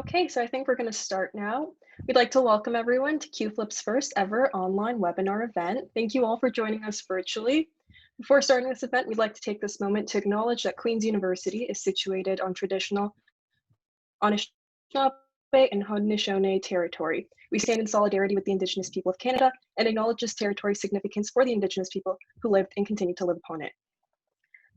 Okay, so I think we're going to start now. We'd like to welcome everyone to QFLIP's first ever online webinar event. Thank you all for joining us virtually. Before starting this event, we'd like to take this moment to acknowledge that Queen's University is situated on traditional Anishinaabe and Haudenosaunee territory. We stand in solidarity with the Indigenous people of Canada and acknowledge this territory's significance for the Indigenous people who lived and continue to live upon it.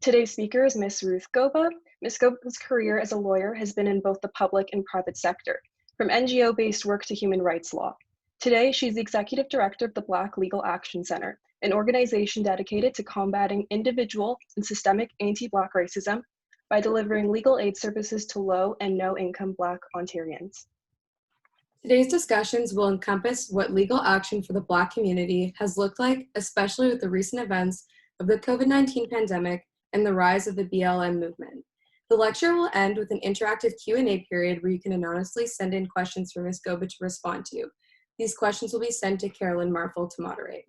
Today's speaker is Ms. Ruth Goba. Ms. Goba's career as a lawyer has been in both the public and private sector, from NGO-based work to human rights law. Today, she's the executive director of the Black Legal Action Center, an organization dedicated to combating individual and systemic anti-Black racism by delivering legal aid services to low and no-income Black Ontarians. Today's discussions will encompass what legal action for the Black community has looked like, especially with the recent events of the COVID-19 pandemic and the rise of the BLM movement. The lecture will end with an interactive Q&A period where you can anonymously send in questions for Ms. Goba to respond to. These questions will be sent to Carolyn Marful to moderate.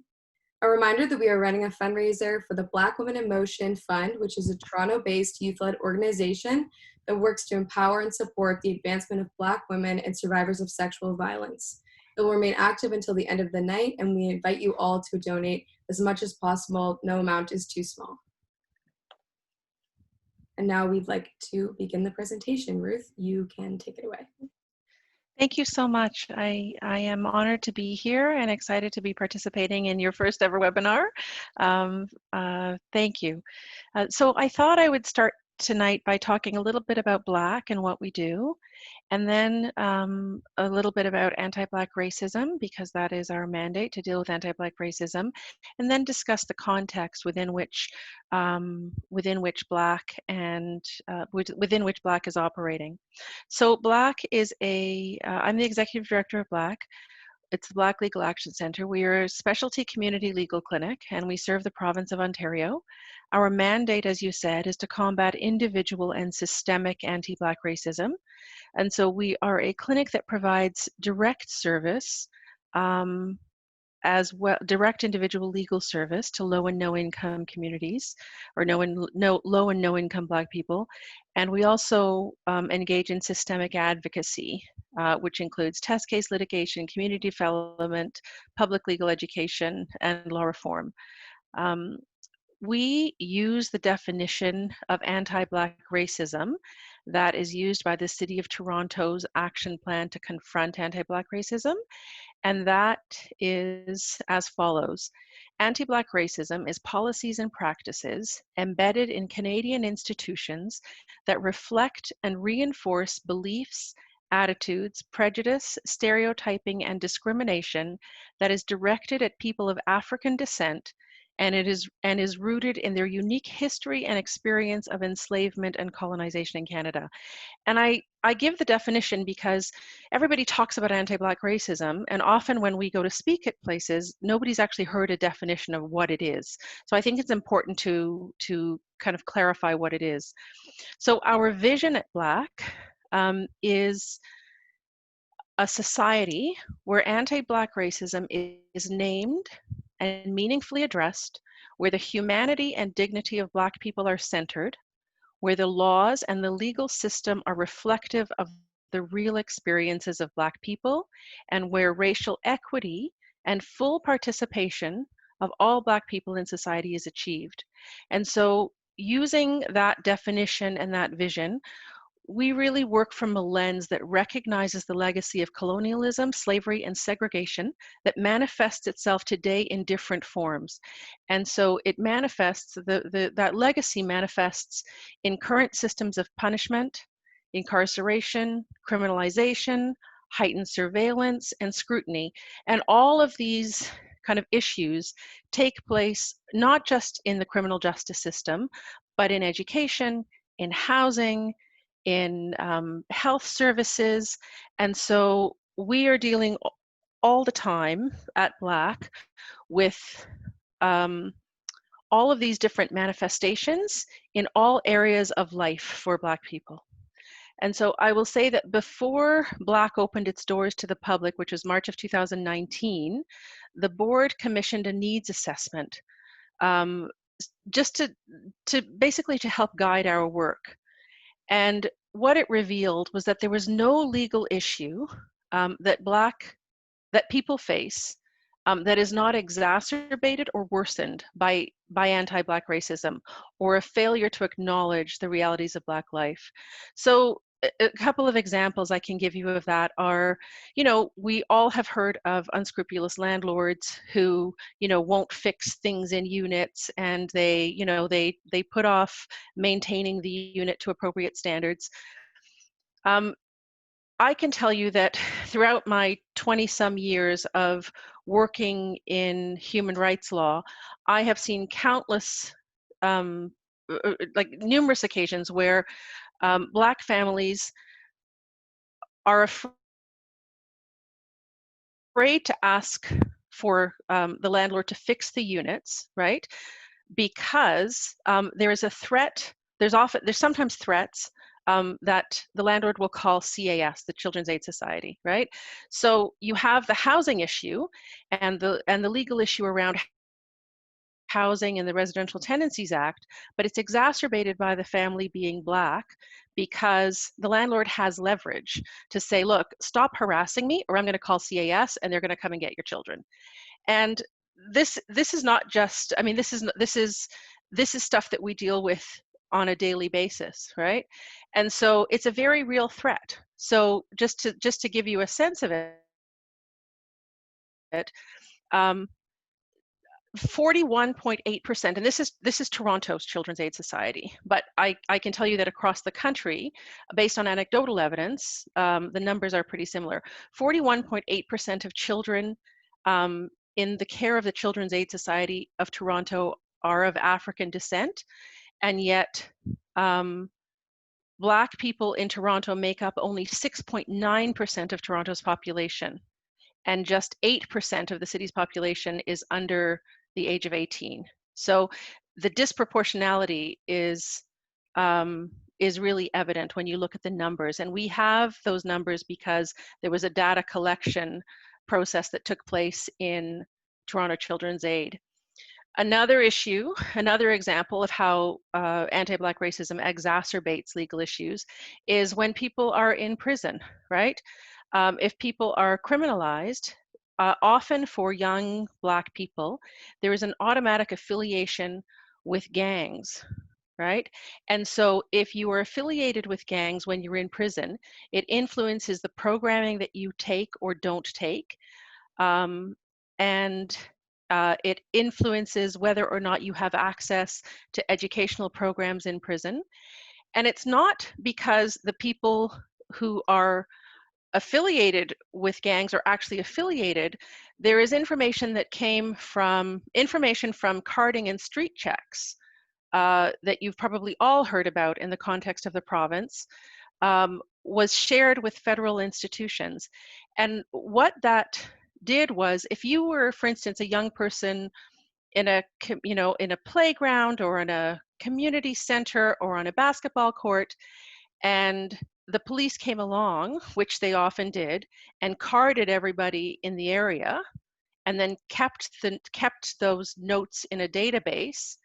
A reminder that we are running a fundraiser for the Black Women in Motion Fund, which is a Toronto-based youth-led organization that works to empower and support the advancement of Black women and survivors of sexual violence. It will remain active until the end of the night, and we invite you all to donate as much as possible. No amount is too small. And now we'd like to begin the presentation. Ruth, you can take it away. Thank you so much. I am honored to be here and excited to be participating in your first ever webinar. Thank you. So I thought I would start tonight by talking a little bit about Black and what we do, and then a little bit about anti-Black racism, because that is our mandate to deal with anti-Black racism, and then discuss the context within which Black is operating. So Black is I'm the executive director of Black. It's the Black Legal Action Center. We are a specialty community legal clinic, and we serve the province of Ontario. Our mandate, as you said, is to combat individual and systemic anti-Black racism. And so we are a clinic that provides direct service, as well, direct individual legal service to low and no income communities, or low and no income Black people. And we also engage in systemic advocacy, which includes test case litigation, community development, public legal education, and law reform. We use the definition of anti-Black racism that is used by the City of Toronto's action plan to confront anti-Black racism, and that is as follows. Anti-Black racism is policies and practices embedded in Canadian institutions that reflect and reinforce beliefs, attitudes, prejudice, stereotyping, and discrimination that is directed at people of African descent, and is rooted in their unique history and experience of enslavement and colonization in Canada. And I give the definition because everybody talks about anti-Black racism, and often when we go to speak at places, nobody's actually heard a definition of what it is. So I think it's important to kind of clarify what it is. So our vision at Black is a society where anti-Black racism is named and meaningfully addressed, where the humanity and dignity of Black people are centered, where the laws and the legal system are reflective of the real experiences of Black people, and where racial equity and full participation of all Black people in society is achieved. And so using that definition and that vision, we really work from a lens that recognizes the legacy of colonialism, slavery, and segregation that manifests itself today in different forms. And so it manifests, that legacy manifests in current systems of punishment, incarceration, criminalization, heightened surveillance, and scrutiny. And all of these kind of issues take place not just in the criminal justice system, but in education, in housing, in health services. And so we are dealing all the time at Black with all of these different manifestations in all areas of life for Black people. And so I will say that before Black opened its doors to the public, which was March of 2019, the board commissioned a needs assessment just to basically to help guide our work. And what it revealed was that there was no legal issue that people face that is not exacerbated or worsened by anti-Black racism or a failure to acknowledge the realities of Black life. So a couple of examples I can give you of that are, we all have heard of unscrupulous landlords who, won't fix things in units, and they put off maintaining the unit to appropriate standards. I can tell you that throughout my 20-some years of working in human rights law, I have seen countless, like numerous occasions where Black families are afraid to ask for the landlord to fix the units, right? Because there is a threat. There's sometimes threats that the landlord will call CAS, the Children's Aid Society, right? So you have the housing issue and the legal issue around housing and the Residential Tenancies Act, but it's exacerbated by the family being Black because the landlord has leverage to say, look, stop harassing me or I'm going to call CAS and they're going to come and get your children. And this is not just, I mean, this is stuff that we deal with on a daily basis, right? And so it's a very real threat. So just to give you a sense of it, 41.8%, and this is Toronto's Children's Aid Society, but I can tell you that across the country, based on anecdotal evidence, the numbers are pretty similar. 41.8% of children in the care of the Children's Aid Society of Toronto are of African descent, and yet Black people in Toronto make up only 6.9% of Toronto's population, and just 8% of the city's population is under the age of 18. So the disproportionality is really evident when you look at the numbers. And we have those numbers because there was a data collection process that took place in Toronto Children's Aid. Another issue, another example of how anti-Black racism exacerbates legal issues is when people are in prison, right? If people are criminalized, often for young Black people, there is an automatic affiliation with gangs, right? And so if you are affiliated with gangs when you're in prison, it influences the programming that you take or don't take. It influences whether or not you have access to educational programs in prison. And it's not because the people who are affiliated with gangs are actually affiliated. There is information that came from carding and street checks that you've probably all heard about in the context of the province, was shared with federal institutions. And what that did was, if you were, for instance, a young person in a playground or in a community center or on a basketball court, and the police came along, which they often did, and carded everybody in the area, and then kept those notes in a database.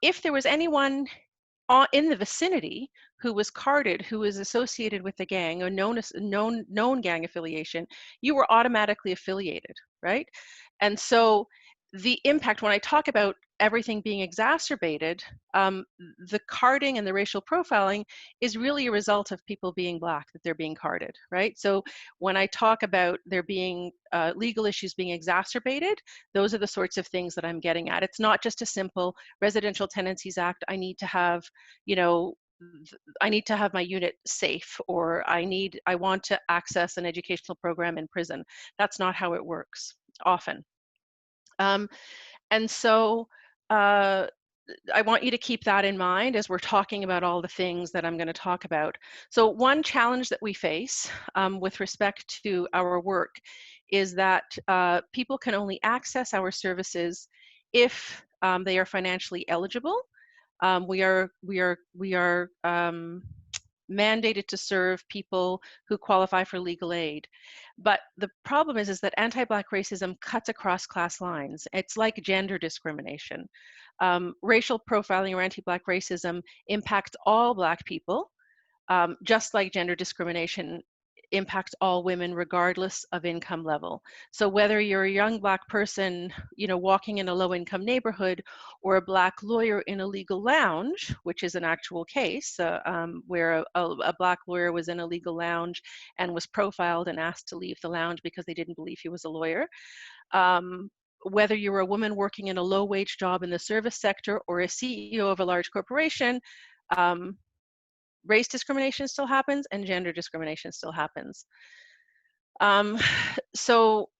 If there was anyone in the vicinity who was carded, who was associated with the gang or known gang affiliation, you were automatically affiliated, right? And so the impact, when I talk about everything being exacerbated, the carding and the racial profiling is really a result of people being Black, that they're being carded, right? So when I talk about there being legal issues being exacerbated, those are the sorts of things that I'm getting at. It's not just a simple Residential Tenancies Act, I need to have, I need to have my unit safe, or I want to access an educational program in prison. That's not how it works often. And so I want you to keep that in mind as we're talking about all the things that I'm going to talk about. So one challenge that we face with respect to our work is that people can only access our services if they are financially eligible. We are mandated to serve people who qualify for legal aid. But the problem is that anti-Black racism cuts across class lines. It's like gender discrimination. Racial profiling or anti-Black racism impacts all Black people, just like gender discrimination impacts all women regardless of income level. So whether you're a young Black person, walking in a low-income neighborhood, or a Black lawyer in a legal lounge, which is an actual case where a Black lawyer was in a legal lounge and was profiled and asked to leave the lounge because they didn't believe he was a lawyer. Whether you're a woman working in a low-wage job in the service sector or a CEO of a large corporation, race discrimination still happens and gender discrimination still happens. So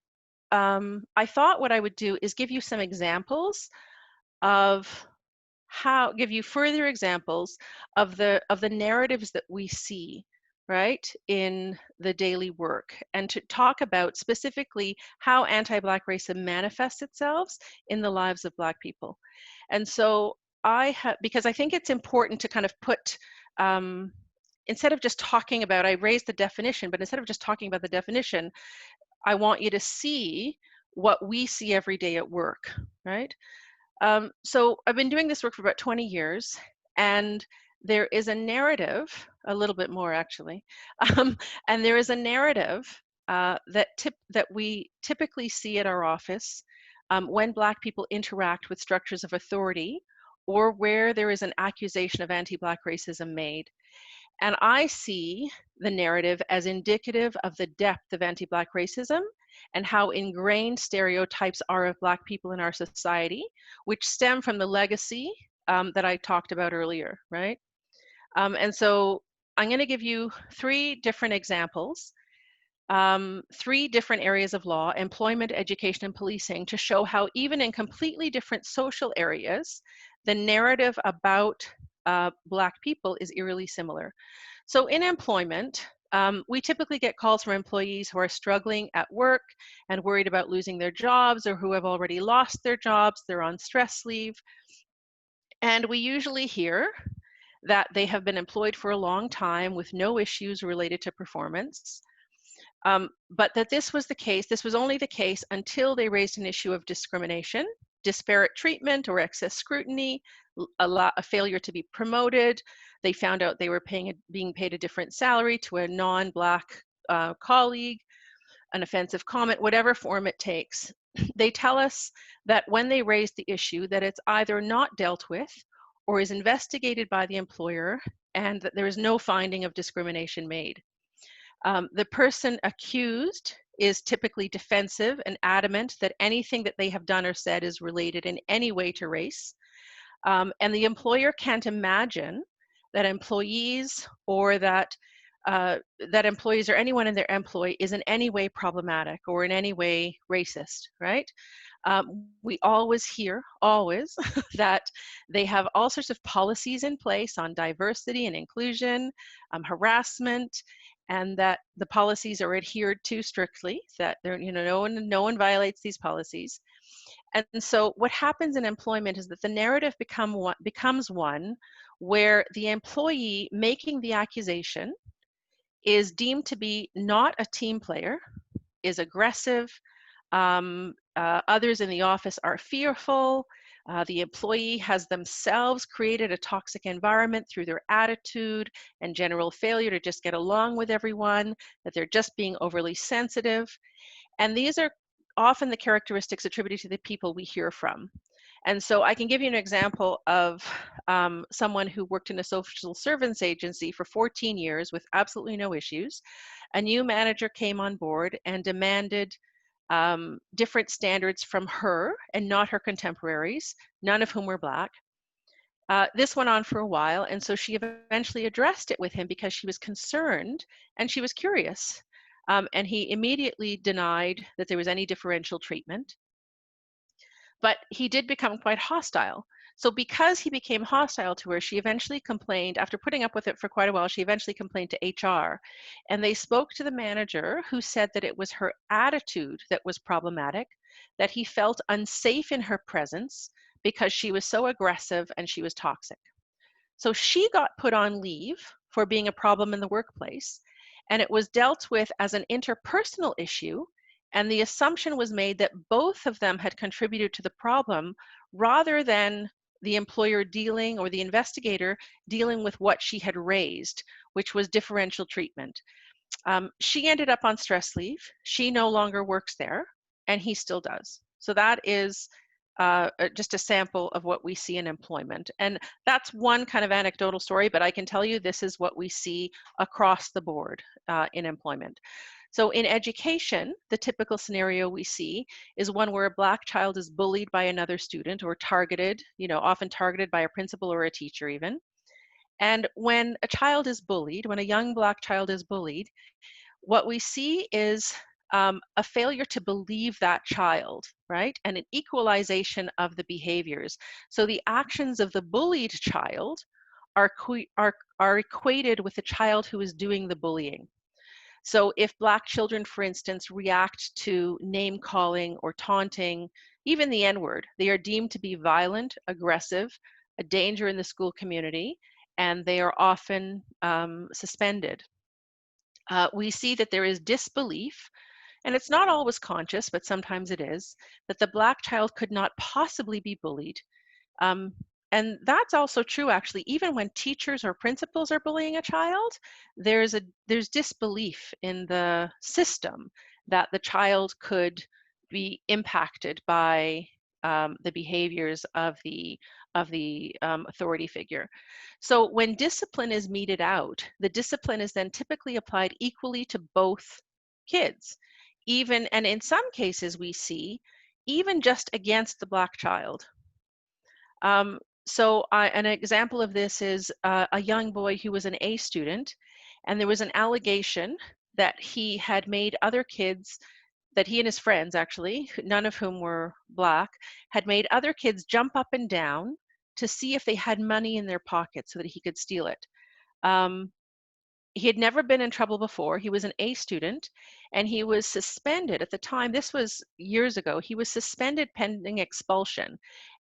I thought what I would do is give you some examples of give you further examples of the narratives that we see, right, in the daily work, and to talk about specifically how anti-Black racism manifests itself in the lives of Black people. And so because I think it's important to kind of put, instead of just talking about, I raised the definition, but instead of just talking about the definition, I want you to see what we see every day at work, right? So I've been doing this work for about 20 years, and there is a narrative, a little bit more actually, and there is a narrative that we typically see at our office when Black people interact with structures of authority or where there is an accusation of anti-Black racism made. And I see the narrative as indicative of the depth of anti-Black racism and how ingrained stereotypes are of Black people in our society, which stem from the legacy that I talked about earlier, right? And so I'm going to give you 3 different examples, 3 different areas of law: employment, education, and policing, to show how even in completely different social areas, the narrative about Black people is eerily similar. So in employment, we typically get calls from employees who are struggling at work and worried about losing their jobs, or who have already lost their jobs, they're on stress leave. And we usually hear that they have been employed for a long time with no issues related to performance. But that this was only the case until they raised an issue of discrimination, disparate treatment, or excess scrutiny, a failure to be promoted. They found out they were being paid a different salary to a non-Black colleague, an offensive comment, whatever form it takes. They tell us that when they raise the issue, that it's either not dealt with or is investigated by the employer, and that there is no finding of discrimination made. The person accused is typically defensive and adamant that anything that they have done or said is related in any way to race. And the employer can't imagine that employees or that employees or anyone in their employ is in any way problematic or in any way racist, right? We always hear, that they have all sorts of policies in place on diversity and inclusion, harassment, and that the policies are adhered to strictly, that no one violates these policies. And so what happens in employment is that the narrative becomes one where the employee making the accusation is deemed to be not a team player, is aggressive. Others in the office are fearful. The employee has themselves created a toxic environment through their attitude and general failure to just get along with everyone, that they're just being overly sensitive. And these are often the characteristics attributed to the people we hear from. And so I can give you an example of someone who worked in a social service agency for 14 years with absolutely no issues. A new manager came on board and demanded different standards from her and not her contemporaries, none of whom were Black. This went on for a while, and so she eventually addressed it with him because she was concerned and she was curious. And he immediately denied that there was any differential treatment. But he did become quite hostile. So because he became hostile to her, she eventually complained, after putting up with it for quite a while, she eventually complained to HR. And they spoke to the manager, who said that it was her attitude that was problematic, that he felt unsafe in her presence because she was so aggressive and she was toxic. So she got put on leave for being a problem in the workplace, and it was dealt with as an interpersonal issue. And the assumption was made that both of them had contributed to the problem rather than the employer dealing, or the investigator dealing with what she had raised, which was differential treatment. She ended up on stress leave. She no longer works there, and he still does. So that is just a sample of what we see in employment. And that's one kind of anecdotal story, but I can tell you this is what we see across the board in employment. So in education, the typical scenario we see is one where a Black child is bullied by another student, or targeted, often targeted by a principal or a teacher even. And when a child is bullied, when a young Black child is bullied, what we see is a failure to believe that child, right? And an equalization of the behaviors. So the actions of the bullied child are equated with the child who is doing the bullying. So if Black children, for instance, react to name calling or taunting, even the N-word, they are deemed to be violent, aggressive, a danger in the school community, and they are often suspended. We see that there is disbelief, and it's not always conscious, but sometimes it is, that the Black child could not possibly be bullied. And that's also true, actually, even when teachers or principals are bullying a child, there's disbelief in the system that the child could be impacted by the behaviors of the authority figure. So when discipline is meted out, the discipline is then typically applied equally to both kids. Even, and in some cases we see, even just against the Black child. So an example of this is a young boy who was an A student, and there was an allegation that he had made other kids, that he and his friends actually, none of whom were Black, had made other kids jump up and down to see if they had money in their pockets so that he could steal it. He had never been in trouble before. He was an A student, and he was suspended at the time. This was years ago. He was suspended pending expulsion.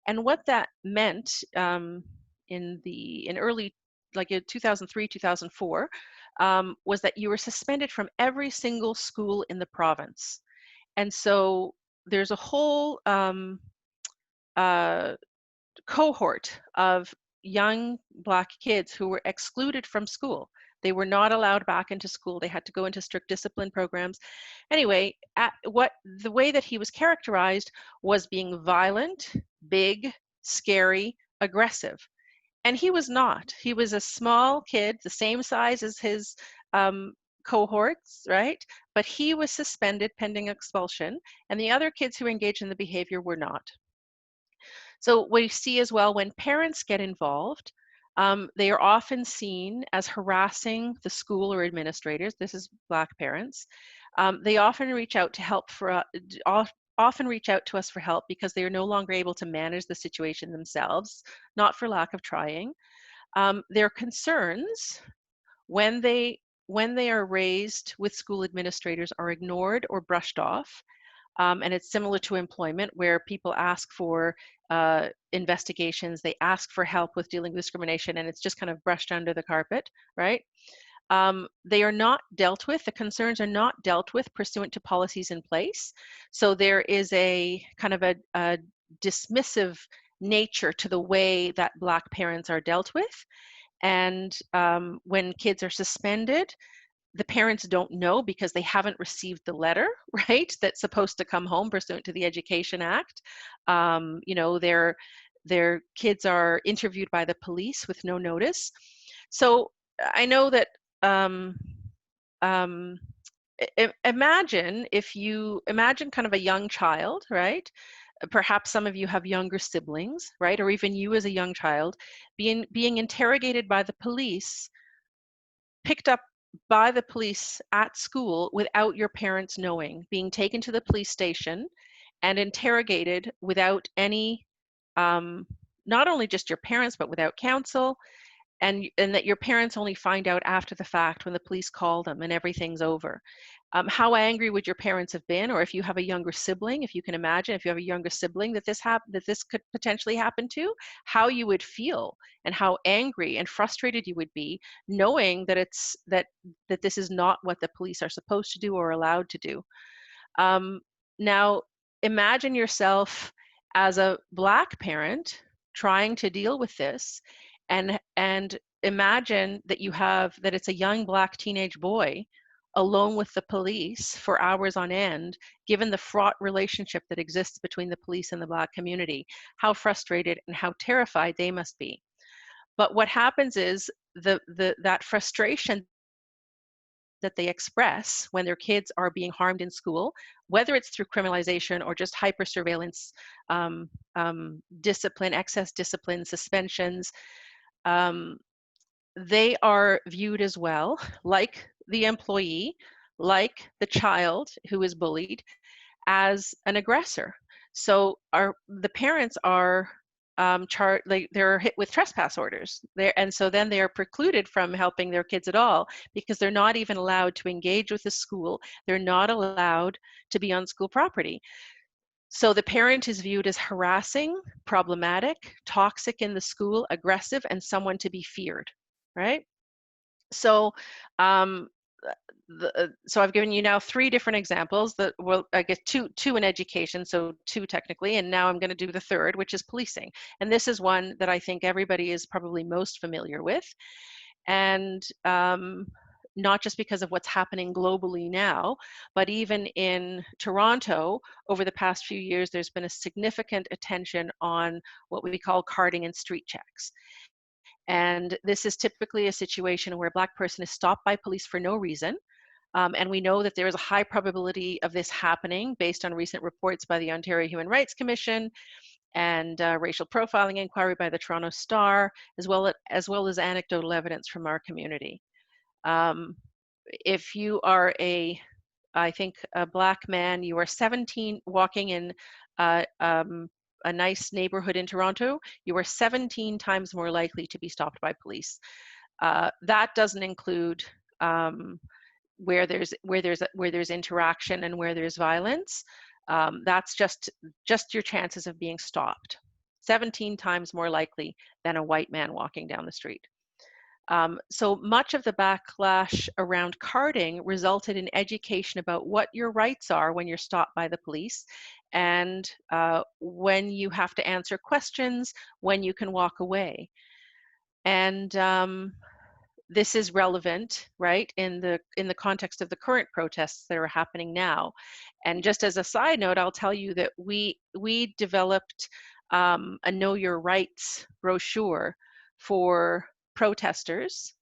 And what that meant in early, like in 2003, 2004, was that you were suspended from every single school in the province. And so there's a whole cohort of young Black kids who were excluded from school. They were not allowed back into school. They had to go into strict discipline programs. Anyway, the way that he was characterized was being violent, big, scary, aggressive. And he was not. He was a small kid, the same size as his cohorts, right? But he was suspended pending expulsion, and the other kids who engaged in the behavior were not. So we see as well, when parents get involved, they are often seen as harassing the school or administrators. This is Black parents. They often reach out to help often reach out to us for help because they are no longer able to manage the situation themselves, not for lack of trying. Their concerns, when they are raised with school administrators, are ignored or brushed off. And it's similar to employment, where people ask for investigations, they ask for help with dealing with discrimination, and it's just kind of brushed under the carpet, right? They are not dealt with, the concerns are not dealt with pursuant to policies in place. So there is a kind of a dismissive nature to the way that Black parents are dealt with. And when kids are suspended, the parents don't know because they haven't received the letter, right, that's supposed to come home pursuant to the Education Act. Their kids are interviewed by the police with no notice. So I know that imagine kind of a young child, right? Perhaps some of you have younger siblings, right? Or even you as a young child being interrogated by the police, picked up by the police at school without your parents knowing, being taken to the police station and interrogated without any, not only just your parents, but without counsel, and that your parents only find out after the fact when the police call them and everything's over. How angry would your parents have been? Or if you have a younger sibling, if you can imagine, if you have a younger sibling that this could potentially happen to, how you would feel and how angry and frustrated you would be, knowing that that this is not what the police are supposed to do or allowed to do. Now, imagine yourself as a Black parent trying to deal with this, and imagine that it's a young Black teenage boy alone with the police for hours on end, given the fraught relationship that exists between the police and the Black community, how frustrated and how terrified they must be. But what happens is that frustration that they express when their kids are being harmed in school, whether it's through criminalization or just hyper surveillance, discipline, excess discipline, suspensions, they are viewed as well, like the employee, like the child who is bullied, as an aggressor. So the parents are they're hit with trespass orders there, and so then they are precluded from helping their kids at all, because they're not even allowed to engage with the school. They're not allowed to be on school property. So the parent is viewed as harassing, problematic, toxic in the school, aggressive, and someone to be feared, right? So so I've given you now 3 different examples that, well, I guess two in education, so 2 technically, and now I'm going to do the third, which is policing. And this is one that I think everybody is probably most familiar with. And not just because of what's happening globally now, but even in Toronto, over the past few years, there's been a significant attention on what we call carding and street checks. And this is typically a situation where a Black person is stopped by police for no reason. And we know that there is a high probability of this happening based on recent reports by the Ontario Human Rights Commission and racial profiling inquiry by the Toronto Star, as well as anecdotal evidence from our community. If you are I think a Black man, you are 17 walking in a nice neighborhood in Toronto, you are 17 times more likely to be stopped by police. That doesn't include where there's interaction and where there's violence. That's just your chances of being stopped. 17 times more likely than a white man walking down the street. So much of the backlash around carding resulted in education about what your rights are when you're stopped by the police, and when you have to answer questions, when you can walk away. And this is relevant, right, in the context of the current protests that are happening now. And just as a side note, I'll tell you that we developed a Know Your Rights brochure for protesters,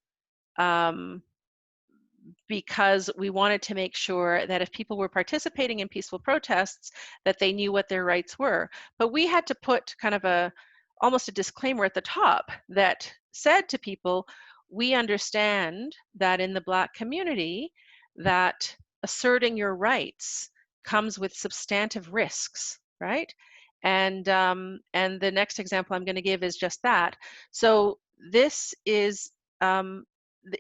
because we wanted to make sure that if people were participating in peaceful protests, that they knew what their rights were. But we had to put kind of almost a disclaimer at the top that said to people, we understand that in the Black community, that asserting your rights comes with substantive risks, right? And the next example I'm going to give is just that. So this is,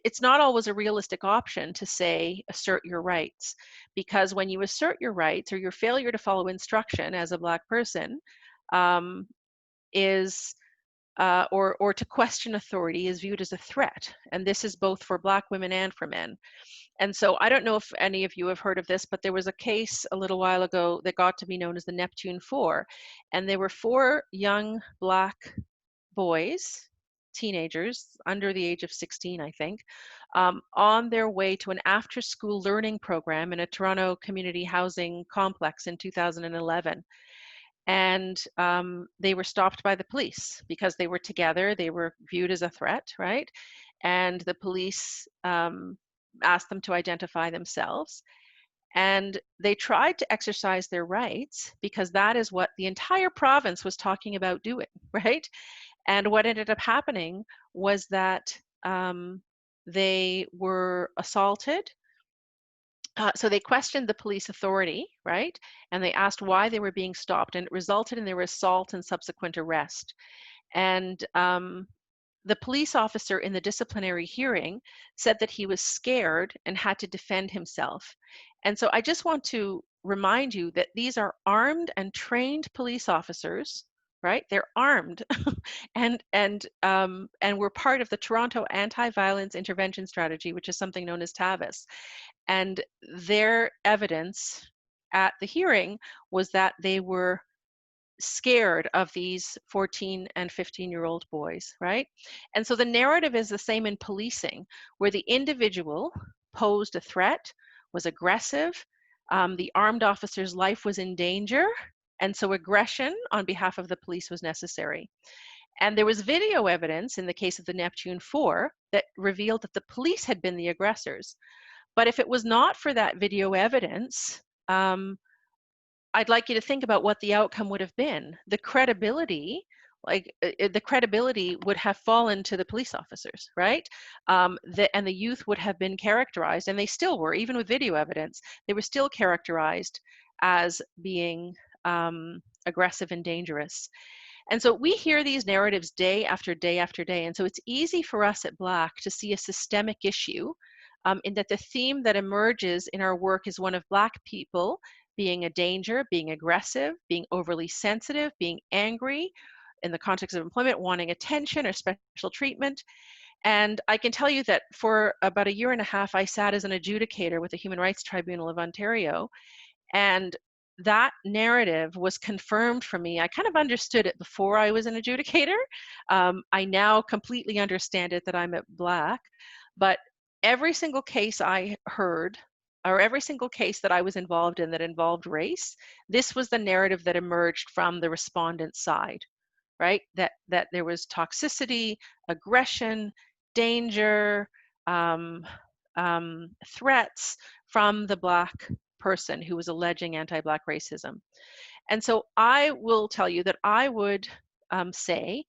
it's not always a realistic option to say assert your rights, because when you assert your rights, or your failure to follow instruction as a Black person is or to question authority is viewed as a threat. And this is both for Black women and for men. And so I don't know if any of you have heard of this, but there was a case a little while ago that got to be known as the Neptune 4. And there were 4 young Black boys, teenagers under the age of 16, I think, on their way to an after-school learning program in a Toronto community housing complex in 2011. And they were stopped by the police because they were together. They were viewed as a threat, right? And the police asked them to identify themselves. And they tried to exercise their rights because that is what the entire province was talking about doing, right? And what ended up happening was that they were assaulted. So they questioned the police authority, right? And they asked why they were being stopped, and it resulted in their assault and subsequent arrest. And the police officer in the disciplinary hearing said that he was scared and had to defend himself. And so I just want to remind you that these are armed and trained police officers, right? They're armed and we're part of the Toronto Anti-Violence Intervention Strategy, which is something known as TAVIS. And their evidence at the hearing was that they were scared of these 14 and 15-year-old boys, right? And so the narrative is the same in policing, where the individual posed a threat, was aggressive, the armed officer's life was in danger, and so aggression on behalf of the police was necessary. And there was video evidence in the case of the Neptune 4 that revealed that the police had been the aggressors. But if it was not for that video evidence, I'd like you to think about what the outcome would have been. The credibility, the credibility would have fallen to the police officers, right? And the youth would have been characterized, and they still were, even with video evidence, they were still characterized as being aggressive and dangerous. And so we hear these narratives day after day after day. And so it's easy for us at Black to see a systemic issue in that the theme that emerges in our work is one of Black people being a danger, being aggressive, being overly sensitive, being angry in the context of employment, wanting attention or special treatment. And I can tell you that for about a year and a half, I sat as an adjudicator with the Human Rights Tribunal of Ontario. And that narrative was confirmed for me. I kind of understood it before I was an adjudicator. I now completely understand it that I'm at Black. But every single case I heard, or every single case that I was involved in that involved race, this was the narrative that emerged from the respondent side, right? That there was toxicity, aggression, danger, threats from the Black person who was alleging anti-Black racism. And so I will tell you that I would say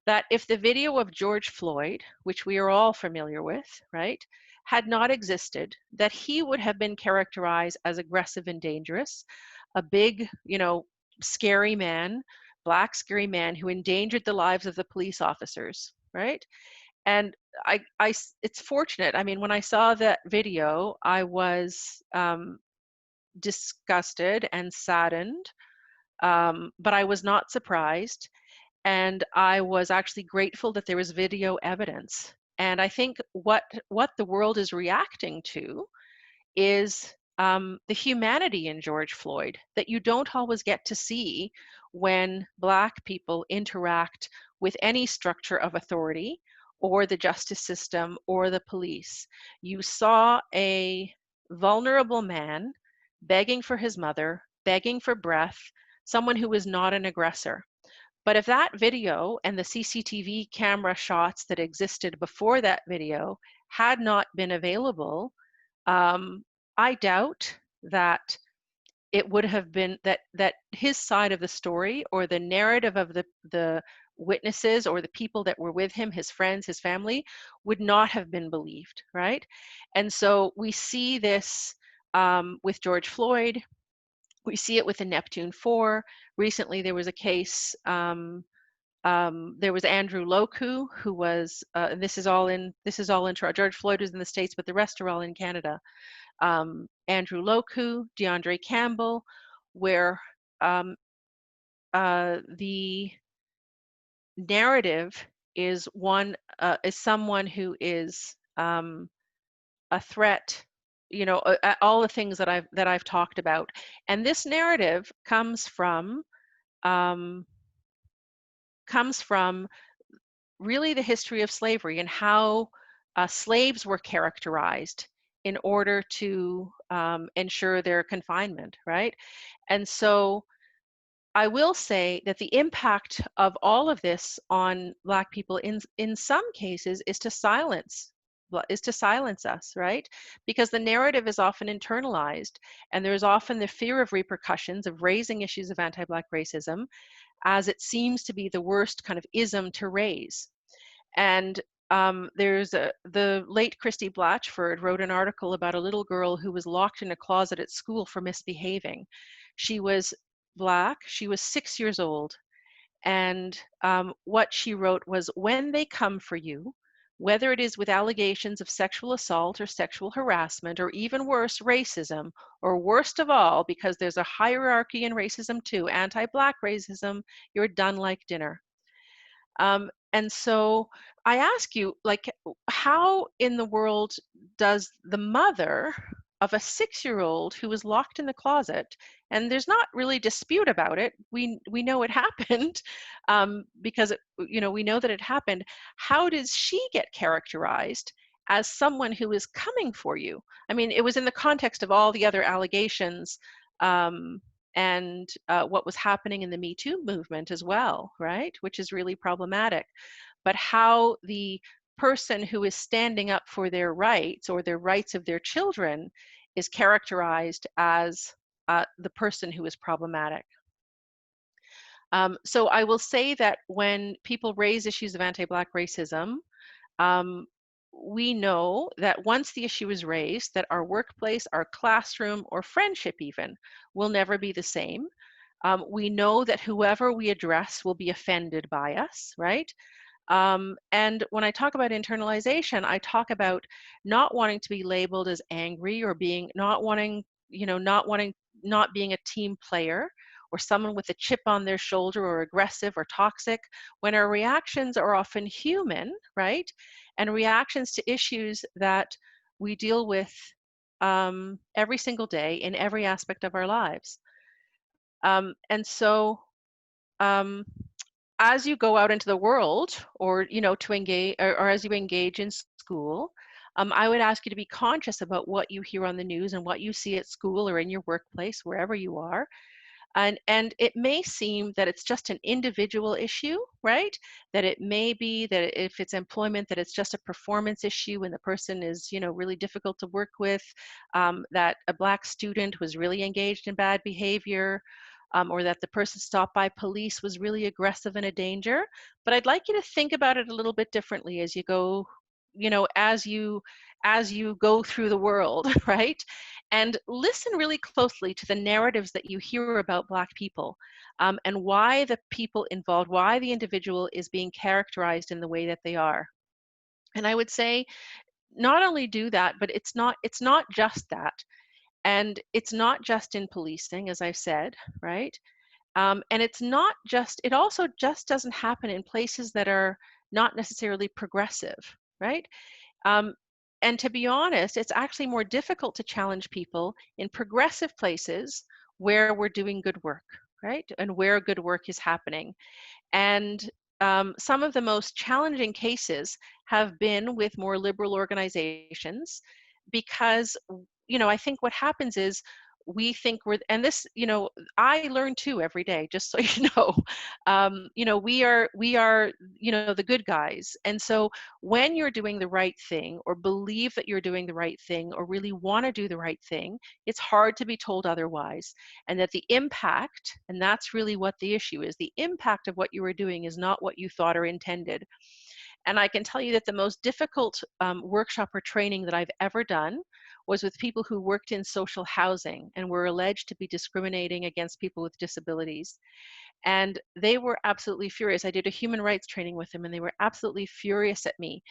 that if the video of George Floyd, which we are all familiar with, right, had not existed, that he would have been characterized as aggressive and dangerous, a big, scary man, Black scary man who endangered the lives of the police officers, right? And it's fortunate. I mean, when I saw that video, I was disgusted and saddened, but I was not surprised. And I was actually grateful that there was video evidence. And I think what the world is reacting to is the humanity in George Floyd that you don't always get to see when Black people interact with any structure of authority or the justice system or the police. You saw a vulnerable man begging for his mother, begging for breath, someone who was not an aggressor. But if that video and the CCTV camera shots that existed before that video had not been available, I doubt that it would have been that his side of the story or the narrative of the witnesses or the people that were with him, his friends, his family, would not have been believed, right? And so we see this with George Floyd. We see it with the Neptune 4. Recently, there was a case. There was Andrew Loku, who was. And this is all in Toronto. George Floyd was in the States, but the rest are all in Canada. Andrew Loku, DeAndre Campbell, where the narrative is someone who is a threat, all the things that I've talked about. And this narrative comes from really the history of slavery and how slaves were characterized in order to ensure their confinement, right? And so I will say that the impact of all of this on Black people in some cases is to silence us, right? Because the narrative is often internalized, and there's often the fear of repercussions of raising issues of anti-Black racism, as it seems to be the worst kind of ism to raise. And there's the late Christy Blatchford wrote an article about a little girl who was locked in a closet at school for misbehaving. She was Black, she was 6 years old, and what she wrote was, "When they come for you, whether it is with allegations of sexual assault or sexual harassment, or even worse, racism, or worst of all, because there's a hierarchy in racism too, anti-Black racism, you're done like dinner." And so I ask you, like, how in the world does the mother of a 6-year-old who was locked in the closet and there's not really dispute about it. We know it happened, because we know that it happened. How does she get characterized as someone who is coming for you? I mean, it was in the context of all the other allegations, and what was happening in the Me Too movement as well, right? Which is really problematic. But how the person who is standing up for their rights or their rights of their children is characterized as the person who is problematic. So I will say that when people raise issues of anti-Black racism, we know that once the issue is raised, that our workplace, our classroom, or friendship even will never be the same. We know that whoever we address will be offended by us, right? And when I talk about internalization, I talk about not wanting to be labeled as angry or being not being a team player or someone with a chip on their shoulder or aggressive or toxic, when our reactions are often human, right? And reactions to issues that we deal with every single day in every aspect of our lives. And so um, as you go out into the world, or to engage, or as you engage in school, I would ask you to be conscious about what you hear on the news and what you see at school or in your workplace, wherever you are. And it may seem that it's just an individual issue, right? That it may be that if it's employment, that it's just a performance issue and the person is, really difficult to work with, that a Black student was really engaged in bad behavior, or that the person stopped by police was really aggressive and a danger. But I'd like you to think about it a little bit differently as you go, as you go through the world, right? And listen really closely to the narratives that you hear about Black people, and why the people involved, why the individual is being characterized in the way that they are. And I would say not only do that, but it's not just that. And it's not just in policing, as I've said, right? And it also just doesn't happen in places that are not necessarily progressive, right? Um, and to be honest, it's actually more difficult to challenge people in progressive places where we're doing good work, right? And where good work is happening. And some of the most challenging cases have been with more liberal organizations because, I think what happens is we think and this, I learn too every day, just so you know. We are, the good guys. And so when you're doing the right thing or believe that you're doing the right thing or really want to do the right thing, it's hard to be told otherwise. And that the impact, and that's really what the issue is, the impact of what you are doing is not what you thought or intended. And I can tell you that the most difficult workshop or training that I've ever done was with people who worked in social housing and were alleged to be discriminating against people with disabilities. And they were absolutely furious. I did a human rights training with them, and they were absolutely furious at me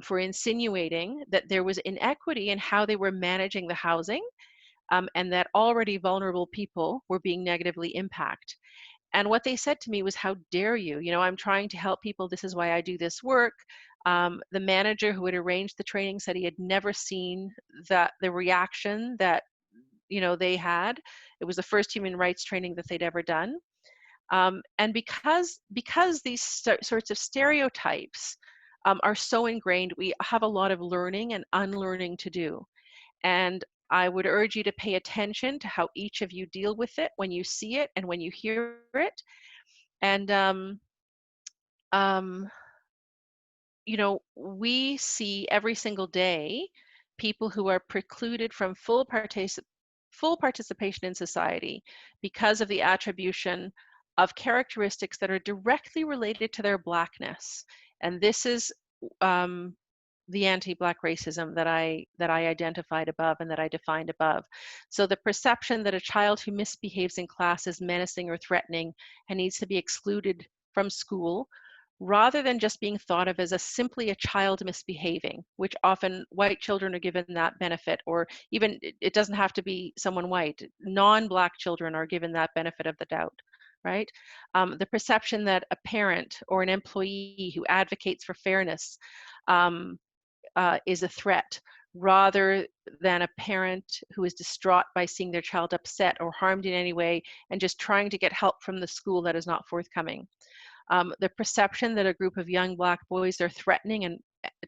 for insinuating that there was inequity in how they were managing the housing, and that already vulnerable people were being negatively impacted. And what they said to me was, how dare you? I'm trying to help people. This is why I do this work. The manager who had arranged the training said he had never seen the reaction that, they had. It was the first human rights training that they'd ever done. And because these sorts of stereotypes are so ingrained, we have a lot of learning and unlearning to do. And I would urge you to pay attention to how each of you deal with it when you see it and when you hear it. And, we see every single day people who are precluded from full participation in society because of the attribution of characteristics that are directly related to their Blackness. And this is the anti-Black racism that I identified above and that I defined above. So the perception that a child who misbehaves in class is menacing or threatening and needs to be excluded from school, rather than just being thought of as simply a child misbehaving, which often white children are given that benefit, or even it doesn't have to be someone white. Non-Black children are given that benefit of the doubt, right? The perception that a parent or an employee who advocates for fairness is a threat, rather than a parent who is distraught by seeing their child upset or harmed in any way and just trying to get help from the school that is not forthcoming. The perception that a group of young Black boys are threatening and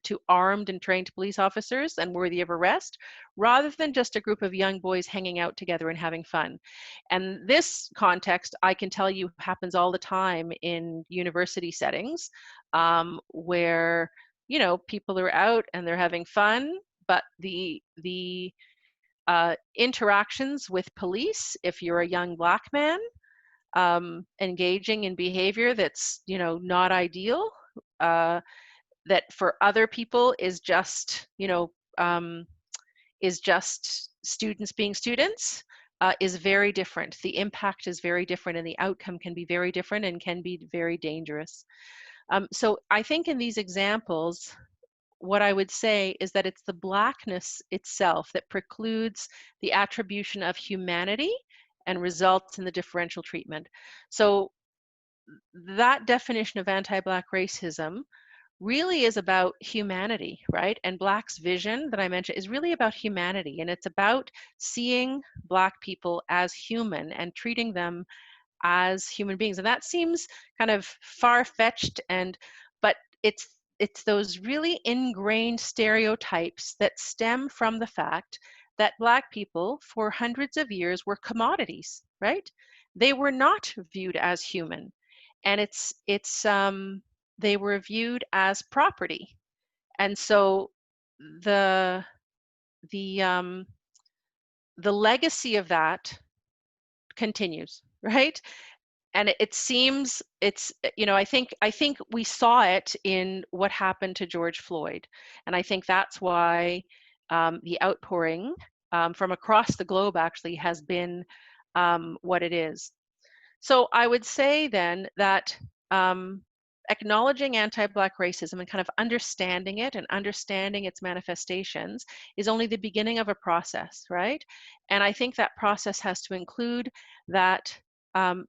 to armed and trained police officers and worthy of arrest, rather than just a group of young boys hanging out together and having fun. And this context, I can tell you, happens all the time in university settings, where, you know, people are out and they're having fun, but the interactions with police, if you're a young Black man, engaging in behavior that's, you know, not ideal, that for other people is just, you know, is just students being students, is very different. The impact is very different, and the outcome can be very different and can be very dangerous. So I think in these examples, what I would say is that it's the Blackness itself that precludes the attribution of humanity and results in the differential treatment. So that definition of anti-Black racism really is about humanity, right? And Black's vision that I mentioned is really about humanity, and it's about seeing Black people as human and treating them as human beings. And that seems kind of far-fetched, but it's those really ingrained stereotypes that stem from the fact that Black people for hundreds of years were commodities, right? They were not viewed as human, and they were viewed as property. And so the the the legacy of that continues, right? And it seems you know, I think we saw it in what happened to George Floyd, and I think that's why the outpouring from across the globe actually has been what it is. So I would say then that acknowledging anti-Black racism and kind of understanding it and understanding its manifestations is only the beginning of a process, right? And I think that process has to include that and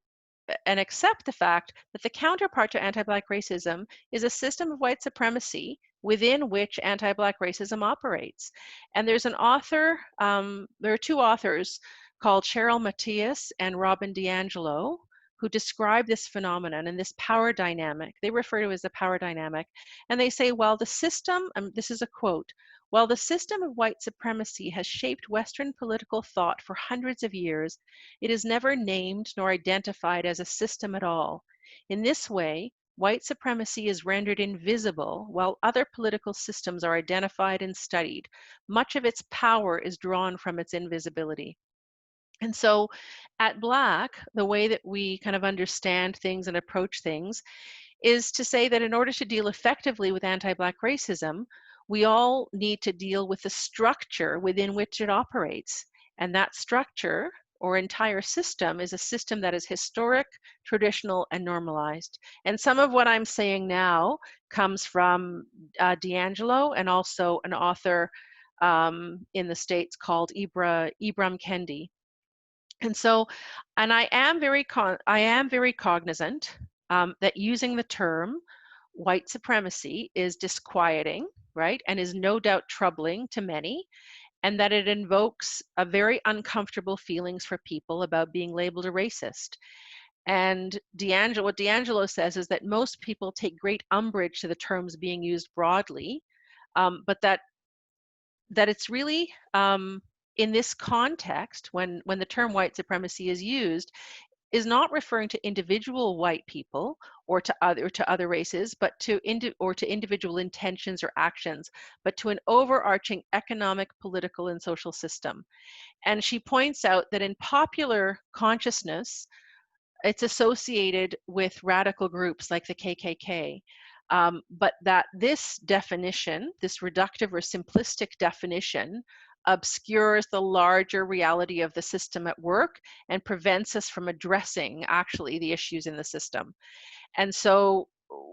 accept the fact that the counterpart to anti-Black racism is a system of white supremacy within which anti-Black racism operates. And there's an author, there are two authors called Cheryl Matias and Robin DiAngelo, who describe this phenomenon and this power dynamic. They refer to it as a power dynamic. And they say, while the system, this is a quote, while the system of white supremacy has shaped Western political thought for hundreds of years, it is never named nor identified as a system at all. In this way, white supremacy is rendered invisible while other political systems are identified and studied. Much of its power is drawn from its invisibility. And so at Black, the way that we kind of understand things and approach things is to say that in order to deal effectively with anti-Black racism, we all need to deal with the structure within which it operates. And that structure or entire system is a system that is historic, traditional, and normalized. And some of what I'm saying now comes from DiAngelo and also an author in the States called Ibram Kendi. And so, and I am very cognizant that using the term white supremacy is disquieting, right, and is no doubt troubling to many, and that it invokes a very uncomfortable feelings for people about being labeled a racist. And what DiAngelo says is that most people take great umbrage to the terms being used broadly, but that it's really in this context, when the term white supremacy is used, is not referring to individual white people or to other races, but to individual intentions or actions, but to an overarching economic, political, and social system. And she points out that in popular consciousness, it's associated with radical groups like the KKK. But that this definition, this reductive or simplistic definition, obscures the larger reality of the system at work and prevents us from addressing actually the issues in the system. And so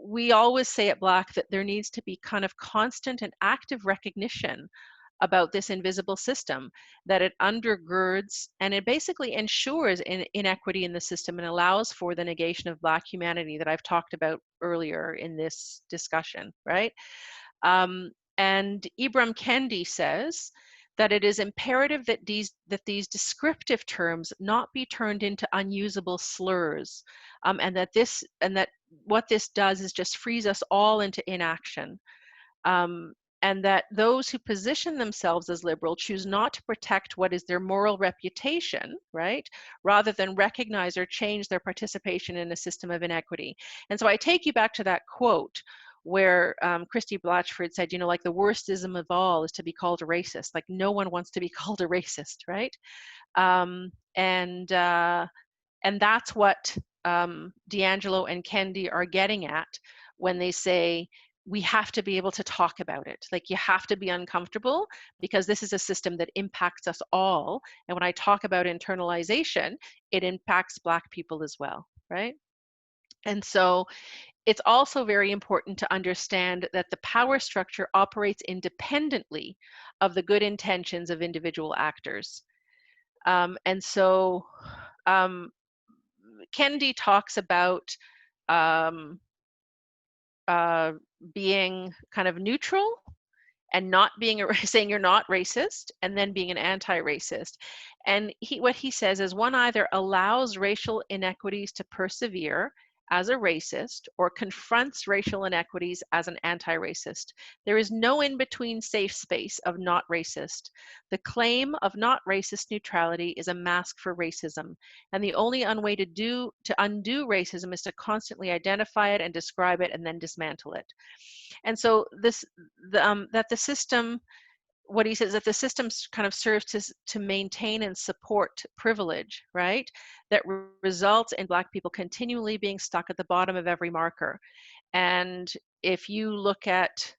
we always say at Black that there needs to be kind of constant and active recognition about this invisible system, that it undergirds and it basically ensures inequity in the system and allows for the negation of Black humanity that I've talked about earlier in this discussion, right? And Ibram Kendi says that it is imperative that these descriptive terms not be turned into unusable slurs, and that what this does is just frees us all into inaction. And that those who position themselves as liberal choose not to protect what is their moral reputation, right, rather than recognize or change their participation in a system of inequity. And so I take you back to that quote where Christy Blatchford said, you know, like the worst ism of all is to be called a racist. Like no one wants to be called a racist, right? And that's what D'Angelo and Kendi are getting at when they say, we have to be able to talk about it. Like you have to be uncomfortable because this is a system that impacts us all. And when I talk about internalization, it impacts Black people as well, right? And so it's also very important to understand that the power structure operates independently of the good intentions of individual actors. And so Kendi talks about being kind of neutral and not being saying you're not racist, and then being an anti-racist. And what he says is one either allows racial inequities to persevere as a racist or confronts racial inequities as an anti-racist. There is no in-between safe space of not racist. The claim of not racist neutrality is a mask for racism, and the only way to undo racism is to constantly identify it and describe it and then dismantle it. And so that the system, what he says, that the system kind of serves to maintain and support privilege, right? That results in Black people continually being stuck at the bottom of every marker. And if you look at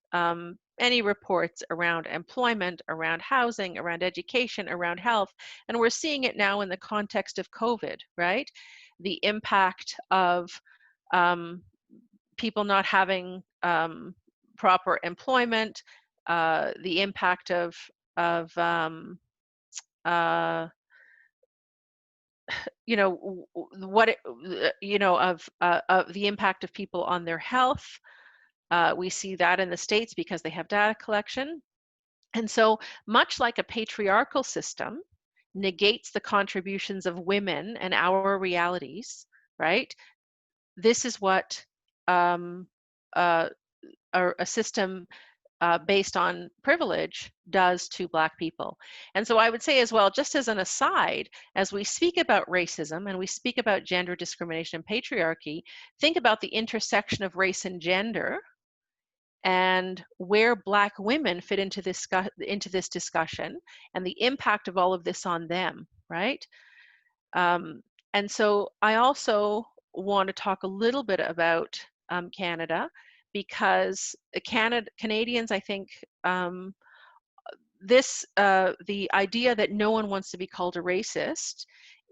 any reports around employment, around housing, around education, around health, and we're seeing it now in the context of COVID, right? The impact of people not having proper employment, the impact of you know what it, you know of the impact of people on their health. We see that in the States because they have data collection. And so much like a patriarchal system negates the contributions of women and our realities, right? This is what a system based on privilege does to Black people. And so I would say as well, just as an aside, as we speak about racism and we speak about gender discrimination and patriarchy, think about the intersection of race and gender and where Black women fit into this discussion and the impact of all of this on them, right? And so I also want to talk a little bit about Canada, because Canadians, I think, the idea that no one wants to be called a racist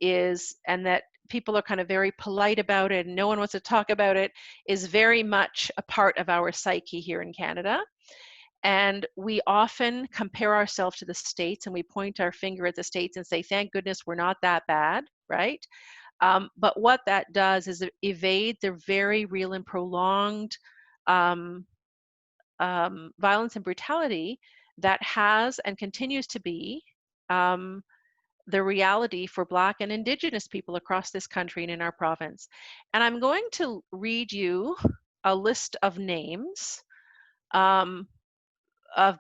and that people are kind of very polite about it and no one wants to talk about it, is very much a part of our psyche here in Canada. And we often compare ourselves to the States and we point our finger at the States and say, thank goodness we're not that bad, right? But what that does is evade the very real and prolonged violence and brutality that has and continues to be the reality for Black and Indigenous people across this country and in our province. And I'm going to read you a list of names of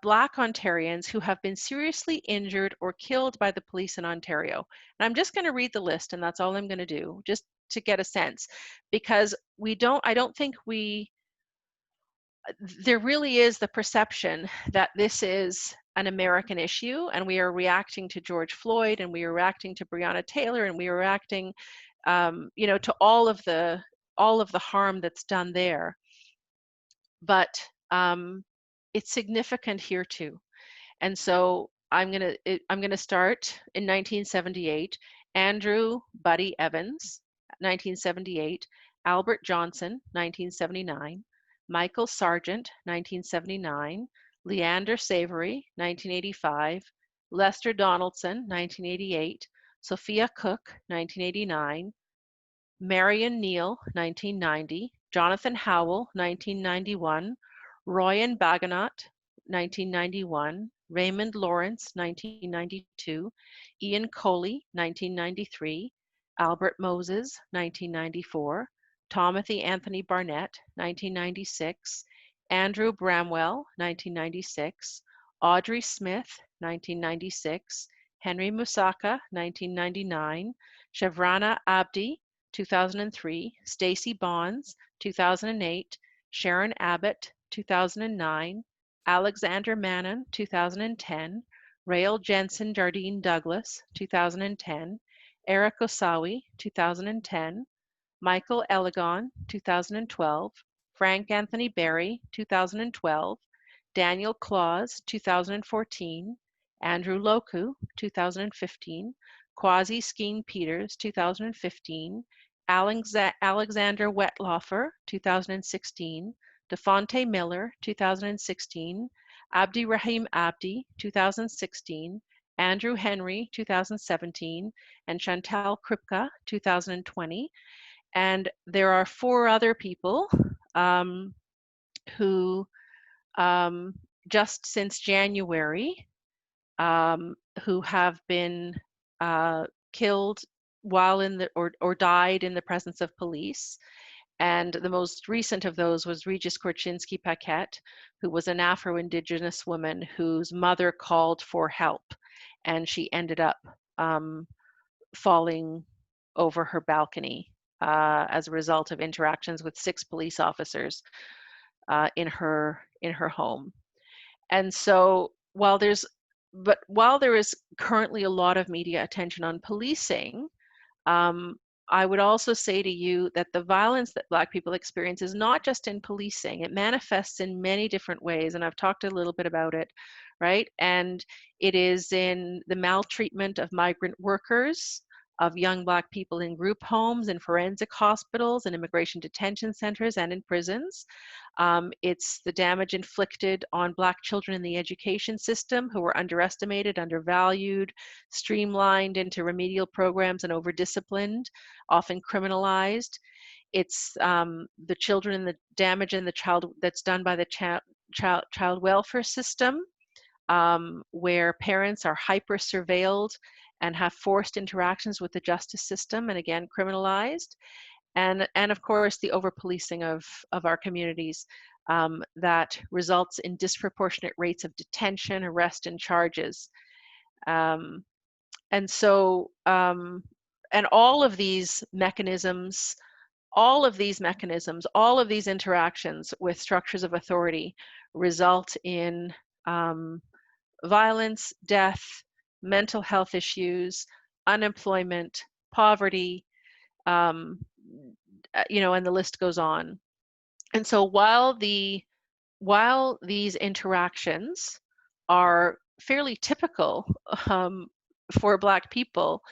Black Ontarians who have been seriously injured or killed by the police in Ontario. And I'm just going to read the list, and that's all I'm going to do, just to get a sense, because I don't think there really is the perception that this is an American issue, and we are reacting to George Floyd, and we are reacting to Breonna Taylor, and we are reacting, to all of the harm that's done there. But it's significant here too. And so I'm gonna start in 1978. Andrew Buddy Evans, 1978. Albert Johnson, 1979. Michael Sargent, 1979. Leander Savory, 1985. Lester Donaldson, 1988. Sophia Cook, 1989. Marion Neal, 1990. Jonathan Howell, 1991. Royan Bagonot, 1991, Raymond Lawrence, 1992, Ian Coley, 1993, Albert Moses, 1994, Timothy Anthony Barnett, 1996, Andrew Bramwell, 1996, Audrey Smith, 1996, Henry Musaka, 1999, Chevrana Abdi, 2003, Stacy Bonds, 2008, Sharon Abbott, 2009, Alexander Mannon, 2010, Rael Jensen Jardine Douglas, 2010, Eric Osawi, 2010, Michael Elegon, 2012, Frank Anthony Berry, 2012, Daniel Claus, 2014, Andrew Loku, 2015, Quasi Skeen Peters, 2015, Alexander Wetlaufer, 2016, DeFonte Miller, 2016, Abdi Rahim Abdi, 2016, Andrew Henry, 2017, and Chantal Kripka, 2020. And there are 4 other people who just since January who have been killed while in the or died in the presence of police. And the most recent of those was Regis Korchinski Paquette, who was an Afro-Indigenous woman whose mother called for help, and she ended up falling over her balcony as a result of interactions with 6 police officers in her home. And so while there is currently a lot of media attention on policing, I would also say to you that the violence that Black people experience is not just in policing. It manifests in many different ways, and I've talked a little bit about it, right? And it is in the maltreatment of migrant workers, of young Black people in group homes, in forensic hospitals, in immigration detention centers, and in prisons. It's the damage inflicted on Black children in the education system who were underestimated, undervalued, streamlined into remedial programs, and over-disciplined, often criminalized. It's the children and the damage in the child that's done by the child welfare system, where parents are hyper-surveilled and have forced interactions with the justice system, and again, criminalized. And of course, the over-policing of our communities that results in disproportionate rates of detention, arrest, and charges. And so, and all of these mechanisms, all of these interactions with structures of authority result in violence, death, mental health issues, unemployment, poverty, and the list goes on. And so while these interactions are fairly typical for Black people,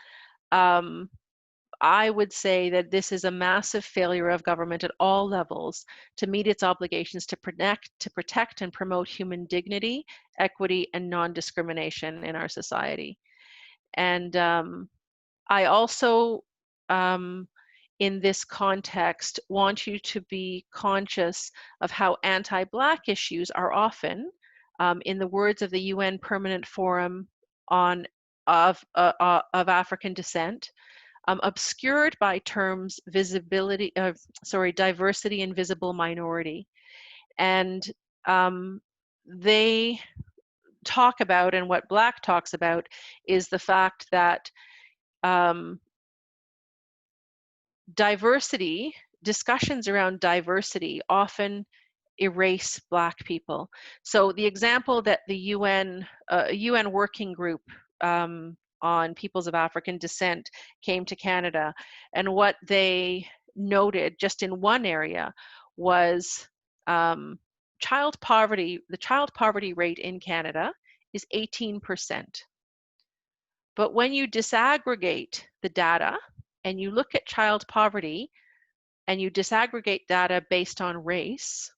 I would say that this is a massive failure of government at all levels to meet its obligations to protect and promote human dignity, equity, and non-discrimination in our society. And I also, in this context, want you to be conscious of how anti-Black issues are often, in the words of the UN Permanent Forum of African Descent, obscured by terms diversity and visible minority. And they talk about, and what Black talks about, is the fact that discussions around diversity often erase Black people. So the example that the UN working group on peoples of African descent came to Canada, and what they noted just in one area was child poverty. The child poverty rate in Canada is 18%. But when you disaggregate the data and you look at child poverty and you disaggregate data based on race,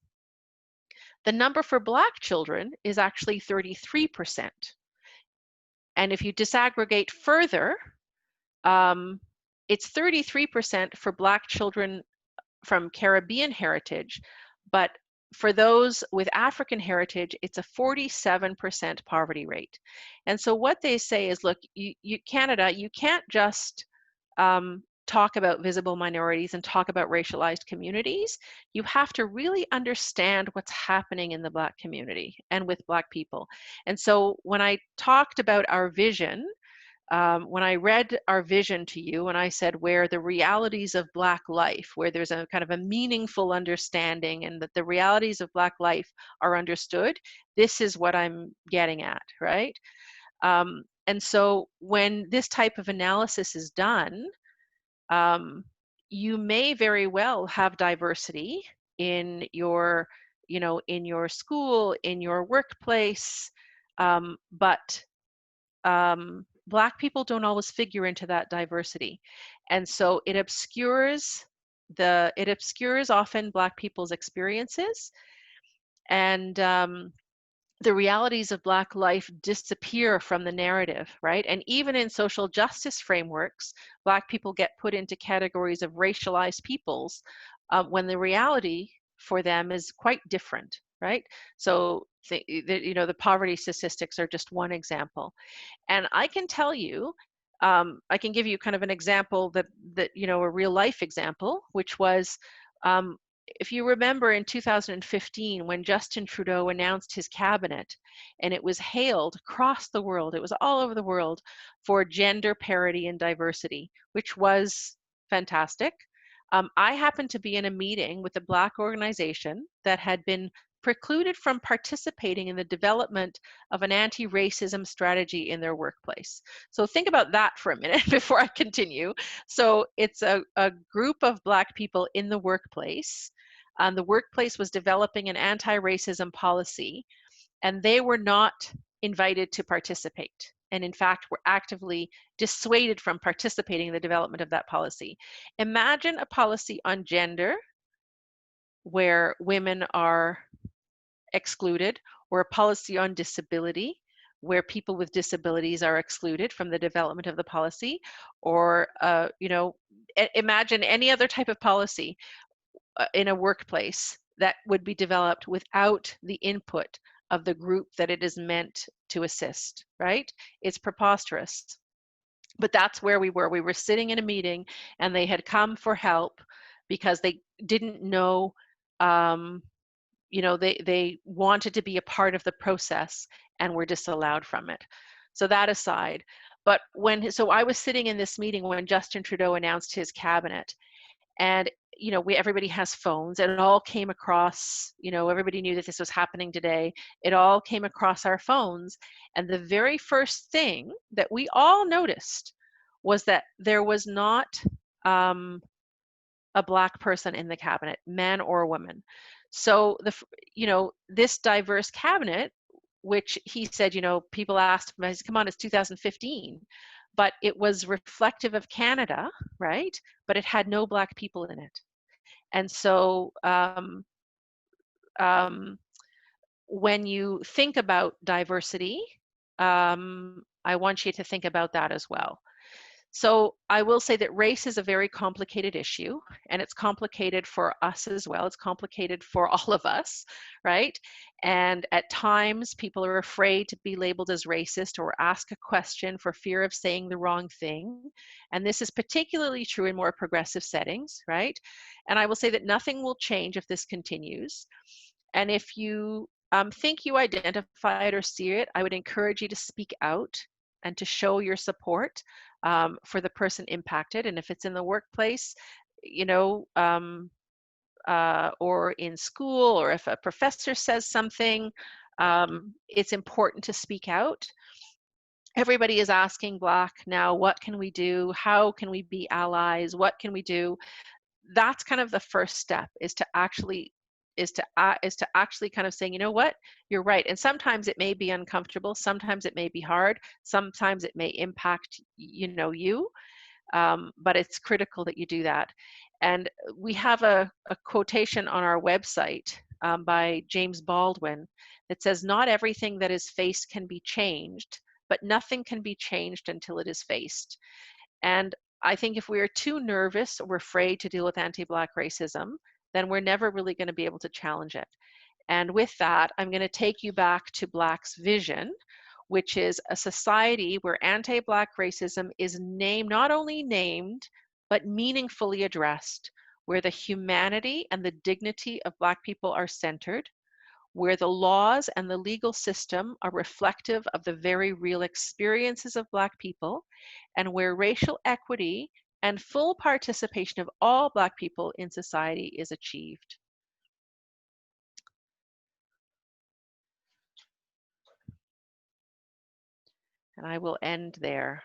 the number for Black children is actually 33%. And if you disaggregate further, it's 33% for Black children from Caribbean heritage, but for those with African heritage, it's a 47% poverty rate. And so what they say is, look, Canada, you can't just talk about visible minorities and talk about racialized communities. You have to really understand what's happening in the Black community and with Black people. And so when I talked about our vision, when I read our vision to you and I said where the realities of Black life, where there's a kind of a meaningful understanding and that the realities of Black life are understood, this is what I'm getting at, right? And so when this type of analysis is done, you may very well have diversity in your, in your school, in your workplace, but Black people don't always figure into that diversity. And so it obscures often Black people's experiences, and the realities of Black life disappear from the narrative, right? And even in social justice frameworks, Black people get put into categories of racialized peoples when the reality for them is quite different, right? So, the poverty statistics are just one example. And I can tell you, I can give you kind of an example that a real life example, which was, if you remember in 2015 when Justin Trudeau announced his cabinet, and it was hailed across the world, it was all over the world for gender parity and diversity, which was fantastic. I happened to be in a meeting with a Black organization that had been precluded from participating in the development of an anti-racism strategy in their workplace. So think about that for a minute before I continue. So it's a group of Black people in the workplace. The workplace was developing an anti-racism policy, and they were not invited to participate, and in fact were actively dissuaded from participating in the development of that policy. Imagine a policy on gender where women are excluded, or a policy on disability where people with disabilities are excluded from the development of the policy, or imagine any other type of policy in a workplace that would be developed without the input of the group that it is meant to assist, right? It's preposterous. But that's where we were. We were sitting in a meeting and they had come for help because they didn't know, they wanted to be a part of the process and were disallowed from it. So that aside, but so I was sitting in this meeting when Justin Trudeau announced his cabinet, and everybody has phones, and it all came across, everybody knew that this was happening today. It all came across our phones, and the very first thing that we all noticed was that there was not a Black person in the cabinet, man or woman. So this diverse cabinet, which he said, people asked him, I said, come on, it's 2015, but it was reflective of Canada, right? But it had no Black people in it. And so when you think about diversity, I want you to think about that as well. So I will say that race is a very complicated issue, and it's complicated for us as well. It's complicated for all of us, right? And at times people are afraid to be labeled as racist or ask a question for fear of saying the wrong thing. And this is particularly true in more progressive settings, right? And I will say that nothing will change if this continues. And if you think you identify it or see it, I would encourage you to speak out and to show your support for the person impacted. And if it's in the workplace, or in school, or if a professor says something, it's important to speak out. Everybody is asking Black now, what can we do? How can we be allies? What can we do? That's kind of the first step, is to actually kind of saying, you know what, you're right. And sometimes it may be uncomfortable, sometimes it may be hard, sometimes it may impact you, but it's critical that you do that. And we have a quotation on our website by James Baldwin that says, not everything that is faced can be changed, but nothing can be changed until it is faced. And I think if we are too nervous or afraid to deal with anti-Black racism, then we're never really going to be able to challenge it. And with that, I'm going to take you back to Black's vision, which is a society where anti-Black racism is not only named, but meaningfully addressed, where the humanity and the dignity of Black people are centered, where the laws and the legal system are reflective of the very real experiences of Black people, and where racial equity and full participation of all Black people in society is achieved. And I will end there.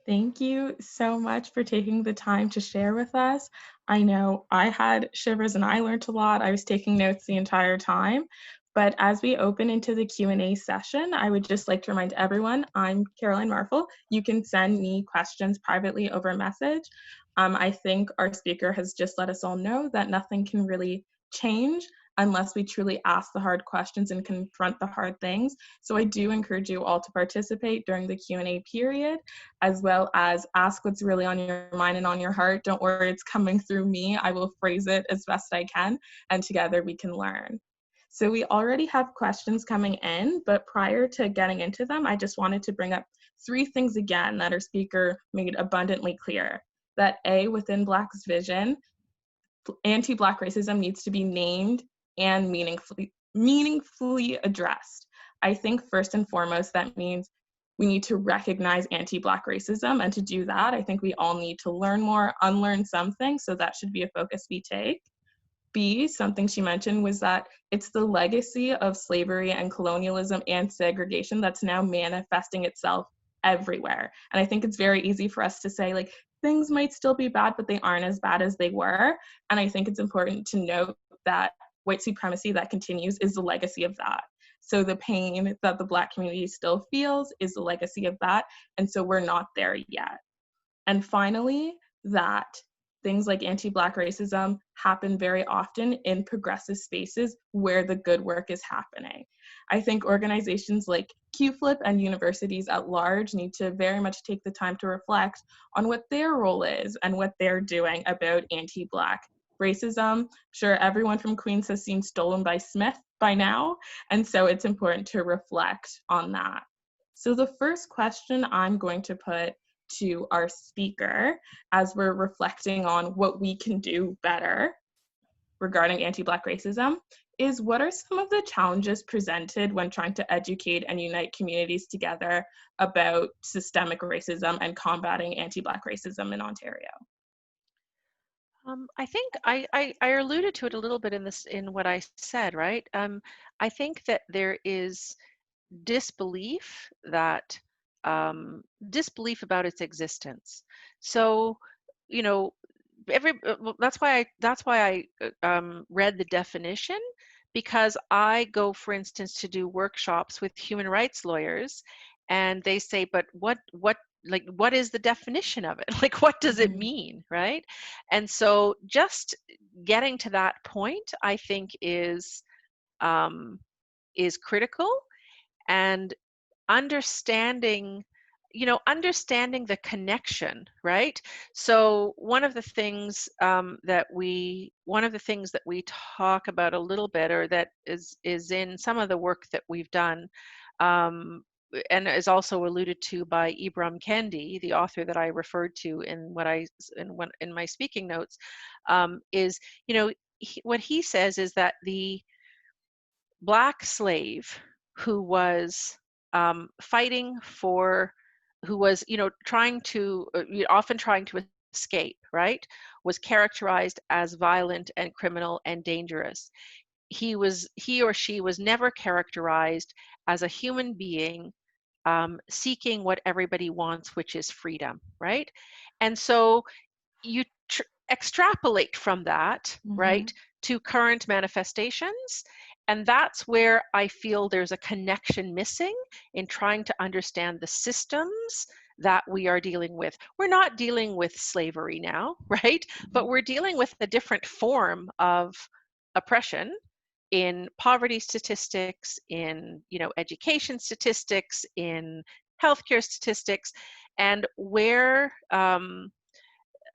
Thank you so much for taking the time to share with us. I know I had shivers and I learned a lot. I was taking notes the entire time. But as we open into the Q&A session, I would just like to remind everyone, I'm Caroline Marful. You can send me questions privately over message. I think our speaker has just let us all know that nothing can really change unless we truly ask the hard questions and confront the hard things. So I do encourage you all to participate during the Q&A period, as well as ask what's really on your mind and on your heart. Don't worry, it's coming through me. I will phrase it as best I can, and together we can learn. So we already have questions coming in, but prior to getting into them, I just wanted to bring up 3 things again that our speaker made abundantly clear. That A, within Black's vision, anti-Black racism needs to be named and meaningfully addressed. I think first and foremost, that means we need to recognize anti-Black racism, and to do that, I think we all need to learn more, unlearn something, so that should be a focus we take. B, something she mentioned was that it's the legacy of slavery and colonialism and segregation that's now manifesting itself everywhere. And I think it's very easy for us to say, like, things might still be bad, but they aren't as bad as they were. And I think it's important to note that white supremacy that continues is the legacy of that. So the pain that the Black community still feels is the legacy of that. And so we're not there yet. And finally, that things like anti-Black racism happen very often in progressive spaces where the good work is happening. I think organizations like QFLIP and universities at large need to very much take the time to reflect on what their role is and what they're doing about anti-Black racism. Sure, everyone from Queens has seen Stolen by Smith by now, and so it's important to reflect on that. So the first question I'm going to put to our speaker as we're reflecting on what we can do better regarding anti-Black racism is, what are some of the challenges presented when trying to educate and unite communities together about systemic racism and combating anti-Black racism in Ontario? I think I alluded to it a little bit in what I said, right? I think that there is disbelief about its existence. So, you know, that's why I read the definition, because I go, for instance, to do workshops with human rights lawyers, and they say, but what is the definition of it? Like, what does it mean, right? And so just getting to that point, I think, is critical. And understanding the connection, right? So one of the things that we talk about a little bit, or that is in some of the work that we've done, and is also alluded to by Ibram Kendi, the author that I referred to in my speaking notes, is, what he says is that the Black slave who was often trying to escape, right, was characterized as violent and criminal and dangerous. He or she was never characterized as a human being seeking what everybody wants, which is freedom, right? And so you extrapolate from that, right, to current manifestations. And that's where I feel there's a connection missing in trying to understand the systems that we are dealing with. We're not dealing with slavery now, right? But we're dealing with a different form of oppression in poverty statistics, in education statistics, in healthcare statistics, and where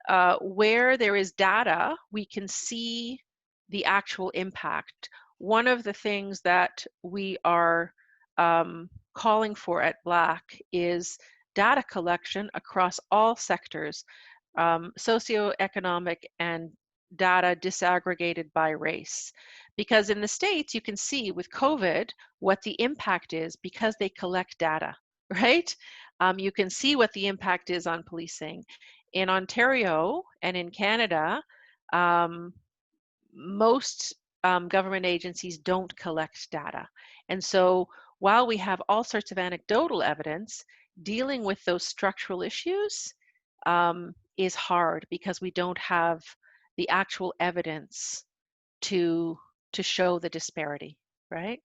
there is data, we can see the actual impact. One of the things that we are calling for at Black is data collection across all sectors, socioeconomic and data disaggregated by race. Because in the States, you can see with COVID what the impact is because they collect data, right? You can see what the impact is on policing. In Ontario and in Canada, most government agencies don't collect data. And so while we have all sorts of anecdotal evidence, dealing with those structural issues is hard because we don't have the actual evidence to show the disparity, right?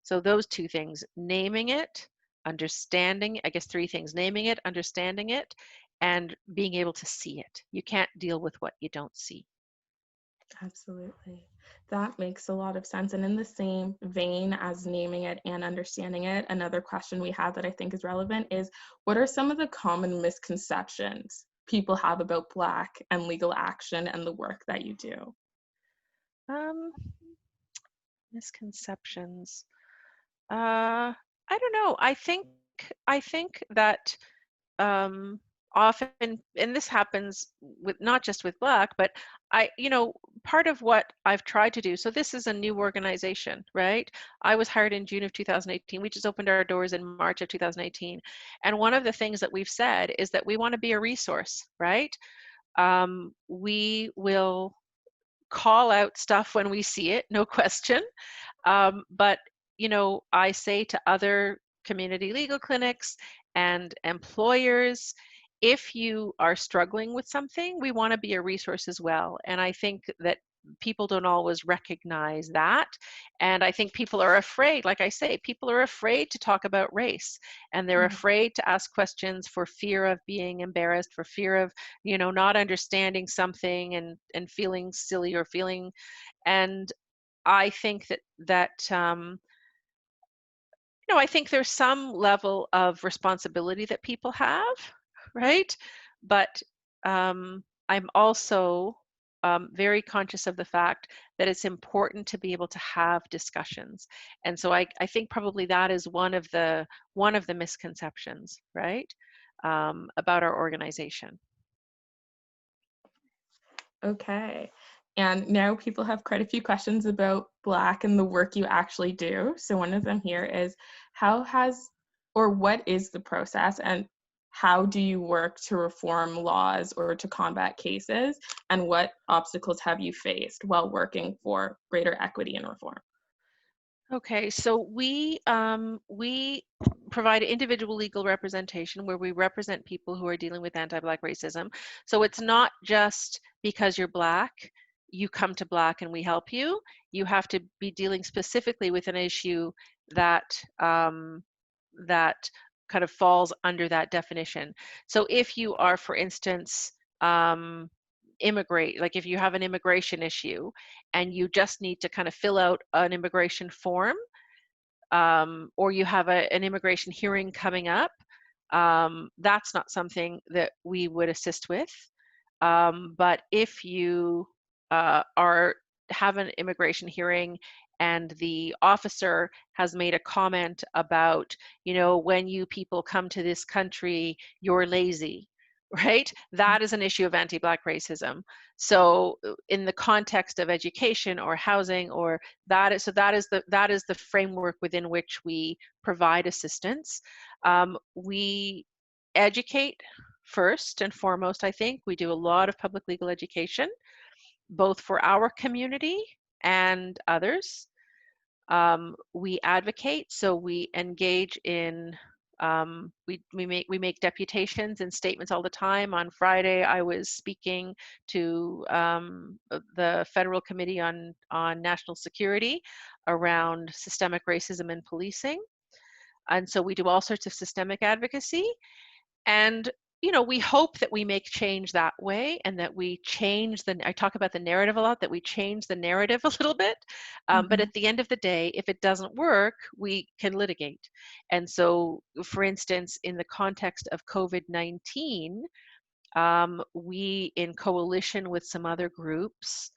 So those two things, naming it, understanding, I guess three things, naming it, understanding it, and being able to see it. You can't deal with what you don't see. Absolutely. That makes a lot of sense. And in the same vein as naming it and understanding it, another question we have that I think is relevant is, what are some of the common misconceptions people have about Black and legal action and the work that you do? Misconceptions. I don't know. I think that often, and this happens with not just with Black, but part of what I've tried to do, so this is a new organization, right? I was hired in June of 2018. We just opened our doors in March of 2018. And one of the things that we've said is that we want to be a resource, right? We will call out stuff when we see it, no question. But, I say to other community legal clinics and employers, if you are struggling with something, we want to be a resource as well. And I think that people don't always recognize that. And I think people are afraid, like I say, people are afraid to talk about race, and they're afraid to ask questions for fear of being embarrassed, for fear of, not understanding something and feeling silly or feeling, and I think that I think there's some level of responsibility that people have, right? But I'm also very conscious of the fact that it's important to be able to have discussions, and so I think probably that is one of the misconceptions, right, about our organization. Okay. And now people have quite a few questions about Black and the work you actually do. So one of them here is, what is the process, and how do you work to reform laws or to combat cases? And what obstacles have you faced while working for greater equity and reform? Okay, so we provide individual legal representation where we represent people who are dealing with anti-Black racism. So it's not just because you're Black, you come to Black and we help you. You have to be dealing specifically with an issue that that kind of falls under that definition. So if you are, for instance, immigrate, like if you have an immigration issue and you just need to kind of fill out an immigration form, or you have an immigration hearing coming up, that's not something that we would assist with. But if you have an immigration hearing and the officer has made a comment about, when you people come to this country, you're lazy, right? That is an issue of anti-Black racism. So in the context of education or housing, or that is the framework within which we provide assistance. We educate first and foremost. I think we do a lot of public legal education, both for our community and others. We advocate, so we engage in, we make deputations and statements all the time. On Friday, I was speaking to the Federal Committee on National Security around systemic racism in policing. And so we do all sorts of systemic advocacy. And you know, we hope that we make change that way, and that we change I talk about the narrative a lot, that we change the narrative a little bit. But at the end of the day, if it doesn't work, we can litigate. And so, for instance, in the context of COVID-19, we, in coalition with some other groups,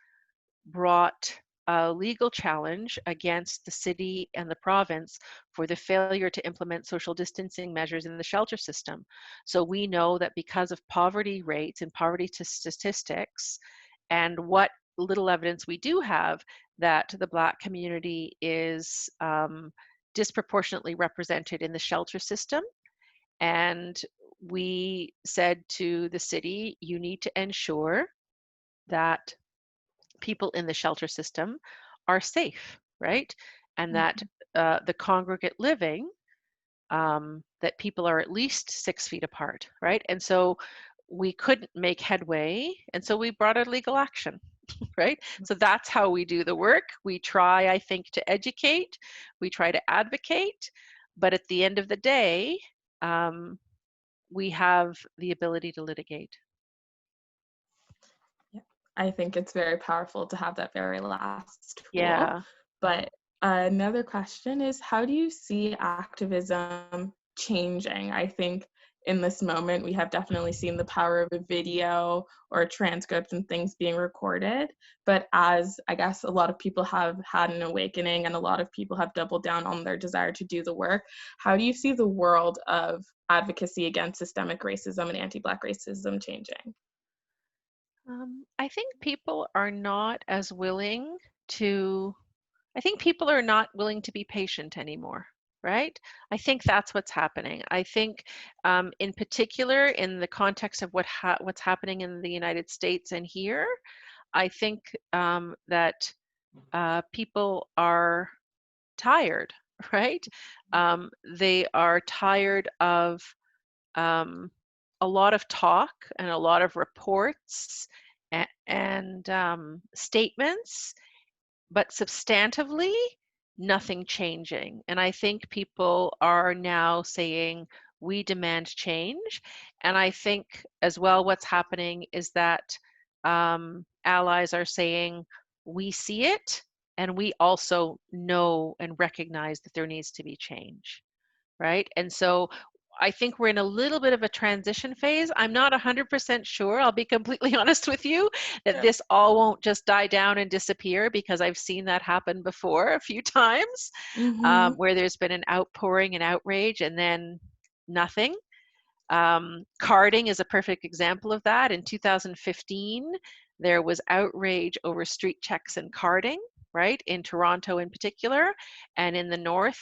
brought a legal challenge against the city and the province for the failure to implement social distancing measures in the shelter system. So we know that because of poverty rates and poverty statistics, and what little evidence we do have, that the Black community is disproportionately represented in the shelter system. And we said to the city, you need to ensure that people in the shelter system are safe, right? And that the congregate living, that people are at least 6 feet apart, right? And so we couldn't make headway, and so we brought a legal action, right? So that's how we do the work. We try, I think, to educate, we try to advocate, but at the end of the day, we have the ability to litigate. I think it's very powerful to have that very last tool. Yeah. But another question is, how do you see activism changing? I think in this moment, we have definitely seen the power of a video or a transcript and things being recorded. But as I guess a lot of people have had an awakening and a lot of people have doubled down on their desire to do the work, how do you see the world of advocacy against systemic racism and anti-Black racism changing? I think people are not as willing to, I think people are not willing to be patient anymore, right? I think that's what's happening. I think in particular, in the context of what's happening in the United States and here, I think that people are tired, right? They are tired of a lot of talk and a lot of reports and statements, but substantively, nothing changing. And I think people are now saying, we demand change. And I think as well, what's happening is that allies are saying, we see it, and we also know and recognize that there needs to be change, right? And so I think we're in a little bit of a transition phase. I'm not 100% sure, I'll be completely honest with you, that this all won't just die down and disappear, because I've seen that happen before a few times, where there's been an outpouring and outrage and then nothing. Carding is a perfect example of that. In 2015, there was outrage over street checks and carding, right, in Toronto in particular, and in the north,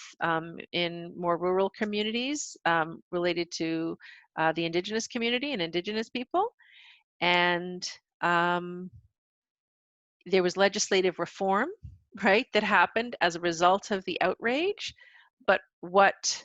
in more rural communities related to the Indigenous community and Indigenous people. And there was legislative reform, right, that happened as a result of the outrage. But what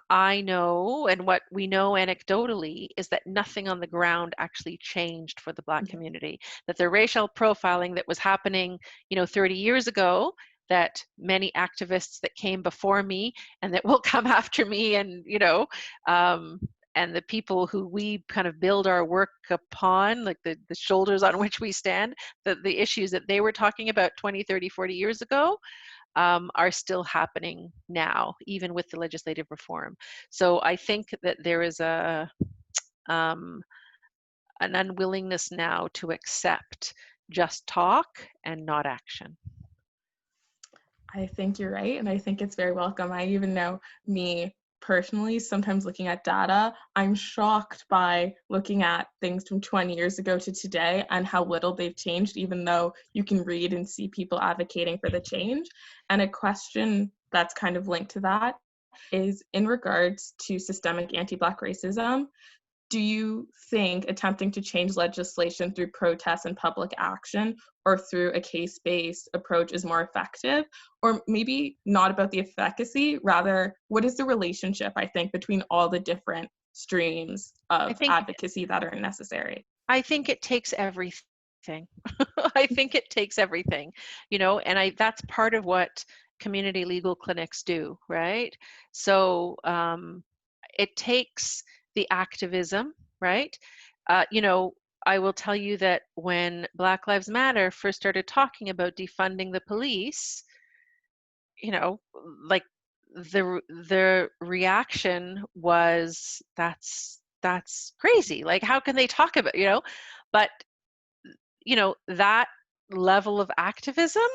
I know, and what we know anecdotally, is that nothing on the ground actually changed for the Black community. That the racial profiling that was happening, 30 years ago, that many activists that came before me and that will come after me, and and the people who we kind of build our work upon, like the shoulders on which we stand, the issues that they were talking about 20, 30, 40 years ago, are still happening now, even with the legislative reform. So I think that there is an unwillingness now to accept just talk and not action. I think you're right, and I think it's very welcome. I even know me personally, sometimes looking at data, I'm shocked by looking at things from 20 years ago to today and how little they've changed, even though you can read and see people advocating for the change. And a question that's kind of linked to that is, in regards to systemic anti-Black racism, do you think attempting to change legislation through protests and public action, or through a case-based approach, is more effective? Or maybe not about the efficacy, rather, what is the relationship, I think, between all the different streams of advocacy that are necessary? I think it takes everything. I think it takes everything, and that's part of what community legal clinics do, right? So it takes the activism, right? You know, I will tell you that when Black Lives Matter first started talking about defunding the police, you know, like the reaction was that's crazy. Like, how can they talk about, you know? But you know, that level of activism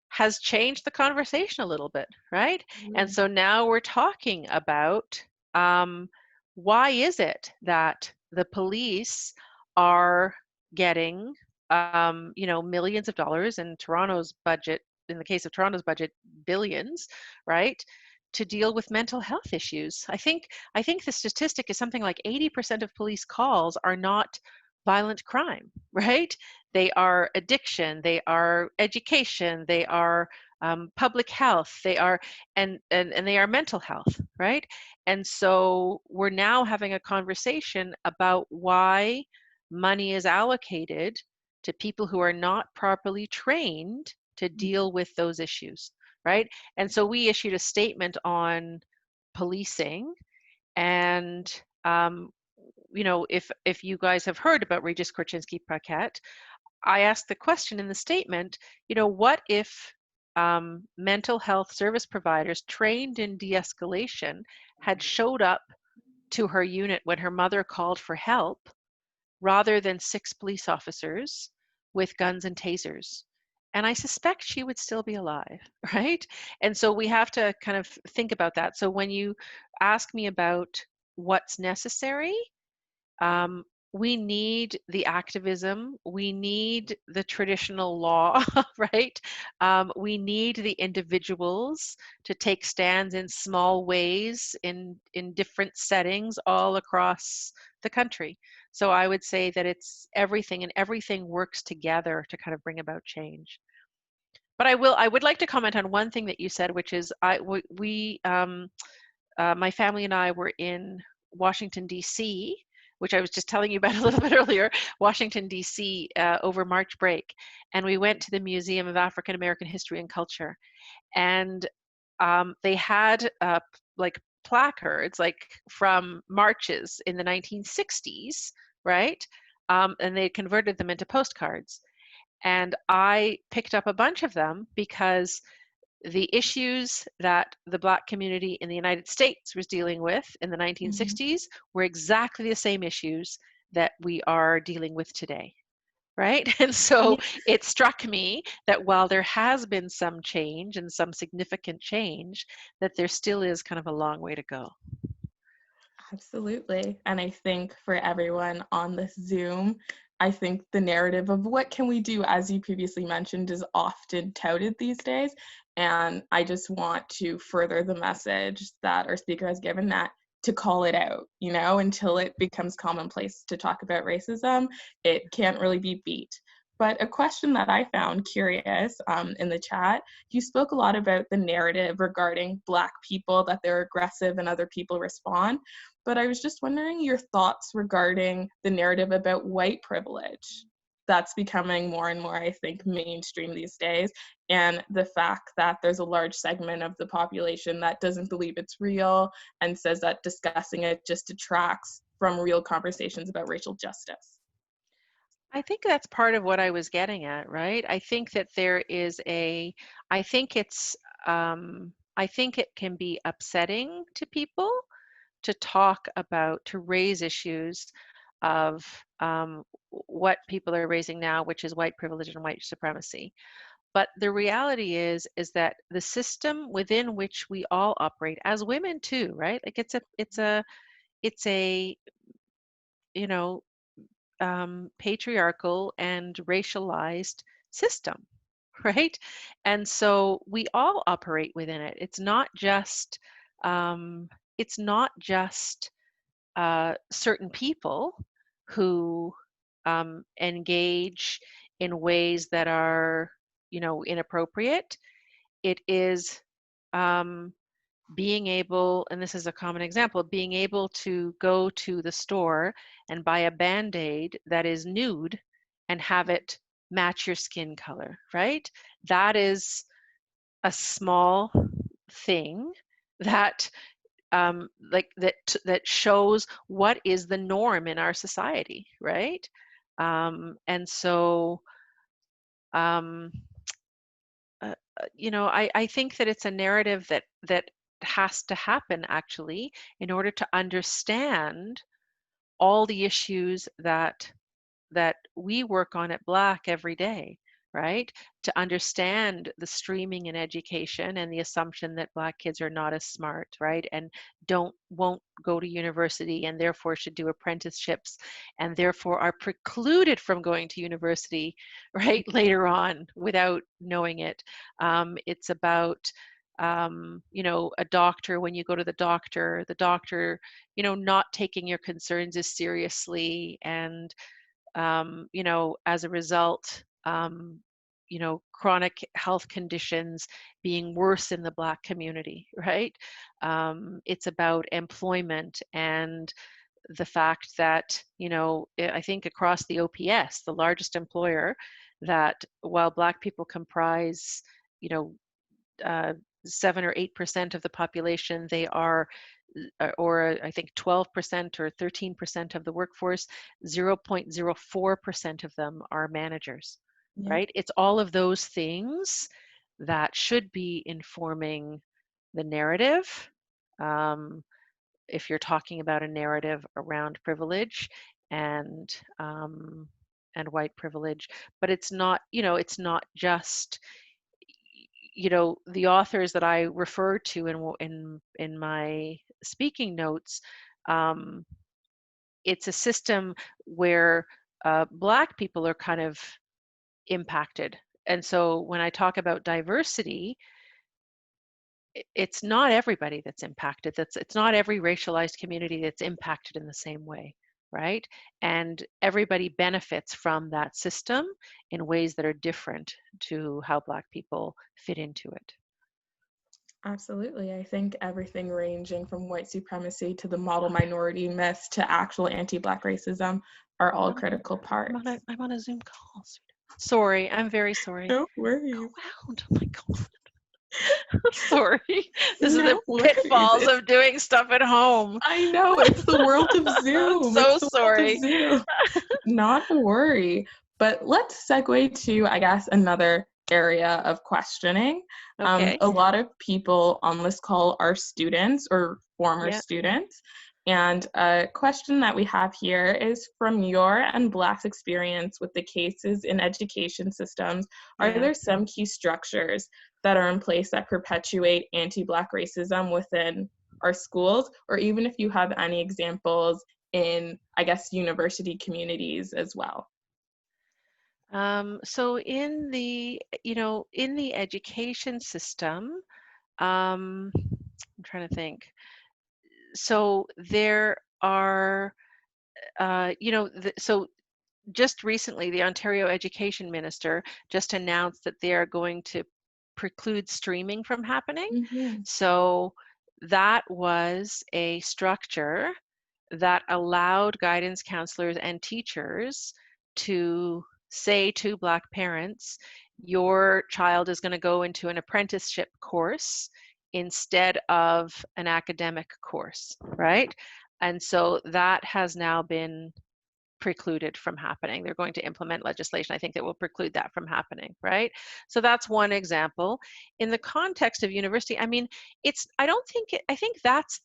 has changed the conversation a little bit, right? And so now we're talking about why is it that the police are getting, you know, millions of dollars in Toronto's budget, in the case of Toronto's budget, billions, right, to deal with mental health issues. I think the statistic is something like 80% of police calls are not violent crime, right? They are addiction, they are education, they are public health, they are and they are mental health, right? And so we're now having a conversation about why money is allocated to people who are not properly trained to deal with those issues, right? And so we issued a statement on policing, and you know, if you guys have heard about Regis Korchinski-Paquette, I asked the question in the statement, you know, what if mental health service providers trained in de-escalation had showed up to her unit when her mother called for help, rather than 6 police officers with guns and tasers? And I suspect she would still be alive, right? And so we have to kind of think about that. So when you ask me about what's necessary, um, we need the activism, we need the traditional law, right? We need the individuals to take stands in small ways in different settings all across the country. So I would say that it's everything, and everything works together to kind of bring about change. But I would like to comment on one thing that you said, which is my family and I were in Washington, D.C., which I was just telling you about a little bit earlier, Washington, D.C., over March break. And we went to the Museum of African American History and Culture. And they had like placards, like from marches in the 1960s, right? And they converted them into postcards. And I picked up a bunch of them because the issues that the Black community in the United States was dealing with in the 1960s were exactly the same issues that we are dealing with today, right? And so it struck me that while there has been some change and some significant change, that there still is kind of a long way to go. Absolutely. And I think for everyone on this Zoom, I think the narrative of what can we do, as you previously mentioned, is often touted these days. And I just want to further the message that our speaker has given, that to call it out, you know, until it becomes commonplace to talk about racism, it can't really be beat. But a question that I found curious in the chat, you spoke a lot about the narrative regarding Black people, that they're aggressive and other people respond. But I was just wondering your thoughts regarding the narrative about white privilege that's becoming more and more, I think, mainstream these days, and the fact that there's a large segment of the population that doesn't believe it's real and says that discussing it just detracts from real conversations about racial justice. I think that's part of what I was getting at, right? I think that there is I think I think it can be upsetting to people to talk about, to raise issues of what people are raising now, which is white privilege and white supremacy. But the reality is that the system within which we all operate, as women too, right? Like it's a you know, patriarchal and racialized system, right? And so we all operate within it. Um, it's not just certain people who engage in ways that are, you know, inappropriate. It is being able, and this is a common example, being able to go to the store and buy a Band-Aid that is nude and have it match your skin color, right? That is a small thing that like that shows what is the norm in our society, right? And so, you know, I think that it's a narrative that has to happen actually in order to understand all the issues that we work on at Black every day, right? To understand the streaming in education and the assumption that Black kids are not as smart, right? And won't go to university and therefore should do apprenticeships and therefore are precluded from going to university, right? Later on without knowing it. It's about you know, a doctor, when you go to the doctor, you know, not taking your concerns as seriously, and you know, as a result, you know, chronic health conditions being worse in the Black community, right? It's about employment and the fact that, you know, I think across the OPS, the largest employer, that while Black people comprise, you know, 7 or 8% of the population, they are, or I think 12% or 13% of the workforce, 0.04% of them are managers, Yeah. right? It's all of those things that should be informing the narrative. If you're talking about a narrative around privilege and white privilege, but it's not, you know, it's not just, you know, the authors that I refer to in my speaking notes. It's a system where Black people are kind of impacted, and so when I talk about diversity, it's not everybody that's impacted. It's not every racialized community that's impacted in the same way, right? And everybody benefits from that system in ways that are different to how Black people fit into it. Absolutely. I think everything ranging from white supremacy to the model minority myth to actual anti-Black racism are all critical parts. I'm on a Zoom call. Sorry, I'm very sorry. No worries. Go out. Oh my God. Sorry. This No is the worries. pitfalls of doing stuff at home. I know, it's the world of Zoom. I'm so It's the sorry. world of Zoom. Not a worry. But let's segue to, I guess, another area of questioning. Okay. A lot of people on this call are students or former students. And a question that we have here is, from your and Black's experience with the cases in education systems, are there some key structures that are in place that perpetuate anti-Black racism within our schools, or even if you have any examples in, I guess, university communities as well? So in the, you know, in the education system, I'm trying to think. So there are, you know, so just recently, the Ontario Education Minister just announced that they are going to preclude streaming from happening. Mm-hmm. So that was a structure that allowed guidance counselors and teachers to say to Black parents, your child is going to go into an apprenticeship course instead of an academic course, right? And so that has now been precluded from happening. They're going to implement legislation, I think, that will preclude that from happening, right? So that's one example. In the context of university, I mean, I don't think I think that's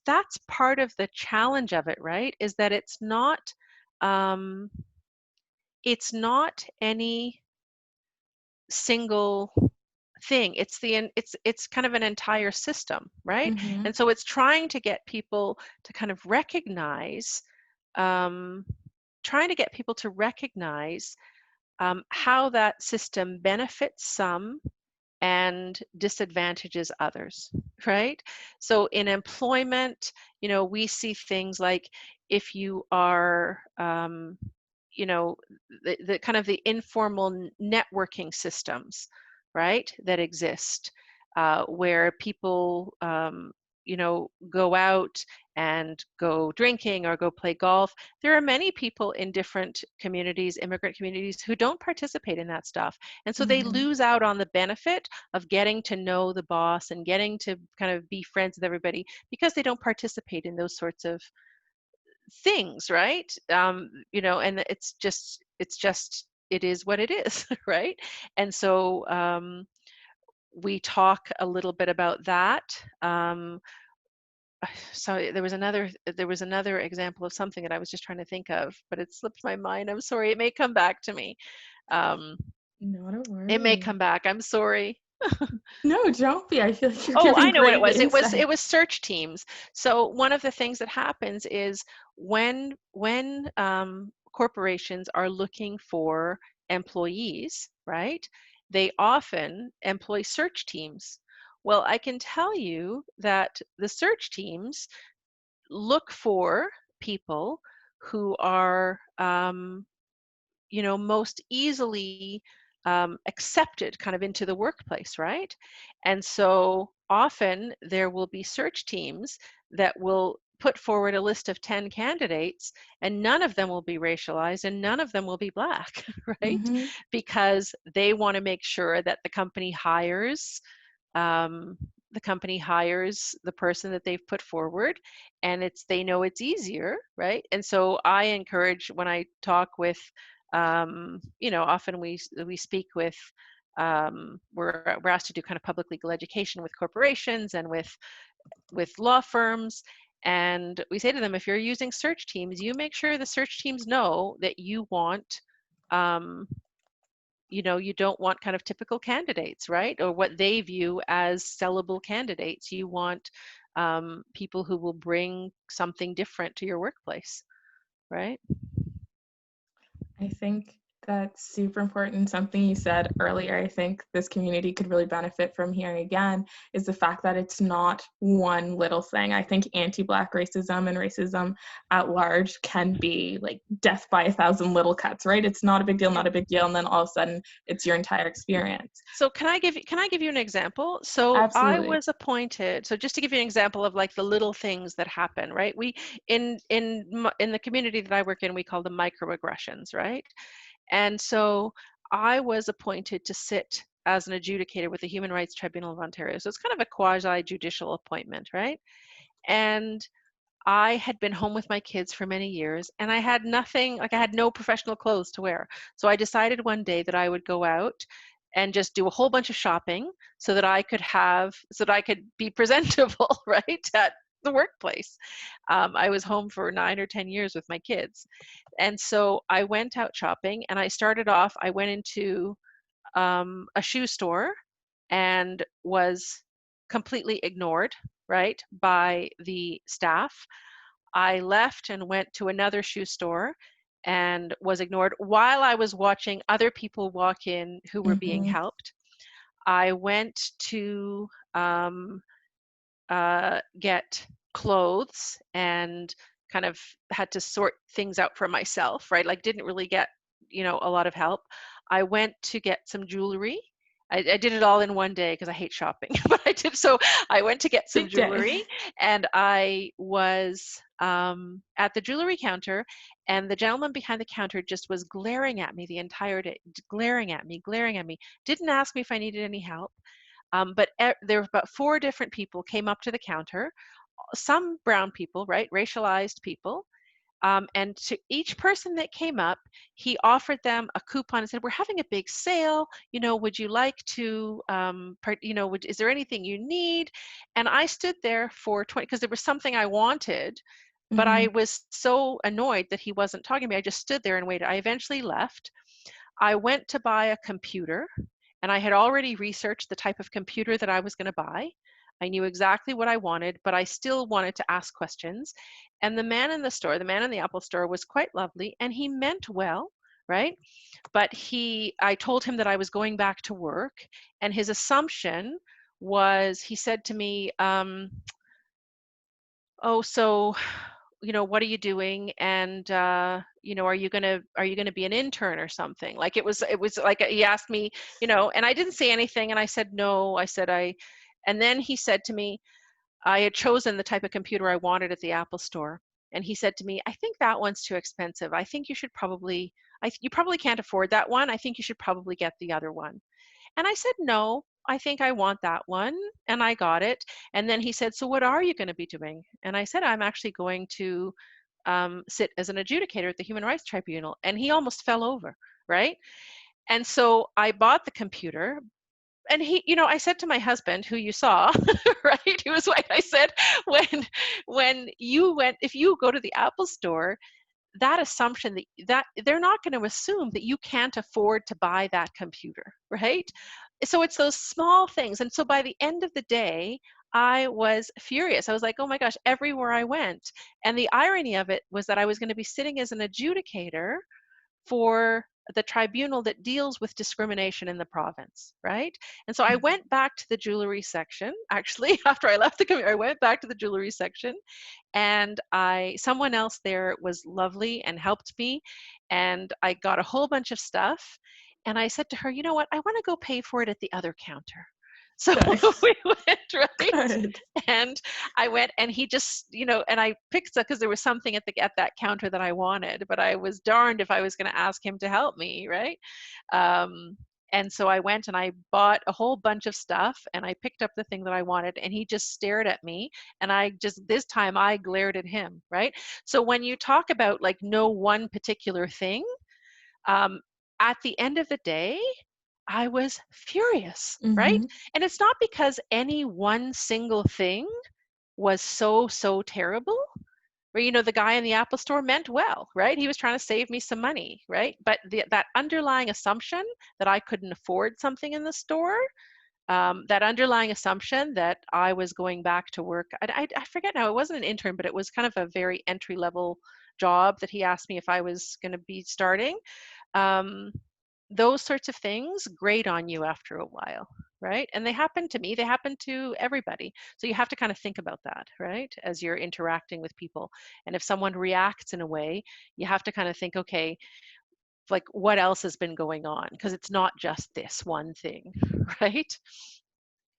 part of the challenge of it, right? Is that it's not any single thing. It's kind of an entire system, right? Mm-hmm. And so it's trying to get people to kind of recognize how that system benefits some and disadvantages others, right? So in employment, you know, we see things like if you are, you know, the kind of the informal networking systems, right, that exist, where people go out and go drinking or go play golf. There are many people in different communities, immigrant communities, who don't participate in that stuff. And so they lose out on the benefit of getting to know the boss and getting to kind of be friends with everybody because they don't participate in those sorts of things, right? And it is what it is, right? And so we talk a little bit about that. So there was another example of something that I was just trying to think of, but it slipped my mind. I'm sorry. It may come back to me. Not a worry. It may come back. I'm sorry. No, don't be. I feel like you're Oh, giving I know what it great was. insight. It was search teams. So one of the things that happens is when corporations are looking for employees, right? They often employ search teams. Well, I can tell you that the search teams look for people who are most easily accepted kind of into the workplace, right? And so often there will be search teams that will put forward a list of 10 candidates, and none of them will be racialized and none of them will be Black, right? Because they want to make sure that the company hires the person that they've put forward, and they know it's easier, right? And so I encourage, when I talk with often we speak with we're asked to do kind of public legal education with corporations and with law firms, and we say to them, if you're using search teams, you make sure the search teams know that you want you don't want kind of typical candidates, right? Or what they view as sellable candidates. You want people who will bring something different to your workplace, right? I think that's super important. Something you said earlier, I think this community could really benefit from hearing again, is the fact that it's not one little thing. I think anti-Black racism and racism at large can be like death by 1,000 little cuts, right? It's not a big deal, not a big deal, and then all of a sudden it's your entire experience. So can I give you an example? So Absolutely. I was appointed. So just to give you an example of like the little things that happen, right? We in the community that I work in, we call them microaggressions, right? And so I was appointed to sit as an adjudicator with the Human Rights Tribunal of Ontario. So it's kind of a quasi-judicial appointment, right? And I had been home with my kids for many years, and I had nothing, like I had no professional clothes to wear. So I decided one day that I would go out and just do a whole bunch of shopping so that I could be presentable, right, at the workplace. I was home for 9 or 10 years with my kids. And so I went out shopping, and I went into a shoe store and was completely ignored, right, by the staff. I left and went to another shoe store and was ignored while I was watching other people walk in who were being helped. I went to get clothes and kind of had to sort things out for myself, right? Like didn't really get, a lot of help. I went to get some jewelry. I did it all in one day because I hate shopping, but I did. So I went to get some jewelry, and I was at the jewelry counter, and the gentleman behind the counter just was glaring at me the entire day, glaring at me, didn't ask me if I needed any help. But there were about 4 different people came up to the counter, some brown people, right, racialized people. And to each person that came up, he offered them a coupon and said, we're having a big sale, would you like to, is there anything you need? And I stood there for 20, because there was something I wanted, but I was so annoyed that he wasn't talking to me. I just stood there and waited. I eventually left. I went to buy a computer, and I had already researched the type of computer that I was going to buy. I knew exactly what I wanted, but I still wanted to ask questions. And the man in the Apple store was quite lovely, and he meant well, right? But I told him that I was going back to work, and his assumption was, he said to me, oh, so, what are you doing? And, are you gonna be an intern or something? Like it was like, he asked me, and I didn't say anything. And I said, no, and then he said to me, I had chosen the type of computer I wanted at the Apple store. And he said to me, I think that one's too expensive. I think you should probably, you probably can't afford that one. I think you should probably get the other one. And I said, no, I think I want that one. And I got it. And then he said, so what are you going to be doing? And I said, I'm actually going to sit as an adjudicator at the Human Rights Tribunal. And he almost fell over, right? And so I bought the computer. And he, I said to my husband, who you saw, right? He was like, I said, when if you go to the Apple store, that assumption that they're not going to assume that you can't afford to buy that computer, right? So it's those small things. And so by the end of the day, I was furious. I was like, oh my gosh, everywhere I went. And the irony of it was that I was going to be sitting as an adjudicator for the tribunal that deals with discrimination in the province, right? And so I went back to the jewelry section. Actually, after I left the community, I went back to the jewelry section, and someone else there was lovely and helped me, and I got a whole bunch of stuff. And I said to her, you know what? I want to go pay for it at the other counter. So we went, right? Good. And I went, and he just, and I picked up because there was something at that counter that I wanted, but I was darned if I was going to ask him to help me, right? And so I went and I bought a whole bunch of stuff, and I picked up the thing that I wanted, and he just stared at me, and this time I glared at him, right? So when you talk about like no one particular thing, at the end of the day, I was furious, right? And it's not because any one single thing was so terrible. Or, the guy in the Apple store meant well, right? He was trying to save me some money, right? But that underlying assumption that I couldn't afford something in the store, that underlying assumption that I was going back to work, I forget now, it wasn't an intern, but it was kind of a very entry-level job that he asked me if I was going to be starting. Those sorts of things grate on you after a while, right? And they happen to me, they happen to everybody. So you have to kind of think about that, right? As you're interacting with people. And if someone reacts in a way, you have to kind of think, okay, like what else has been going on? Because it's not just this one thing, right?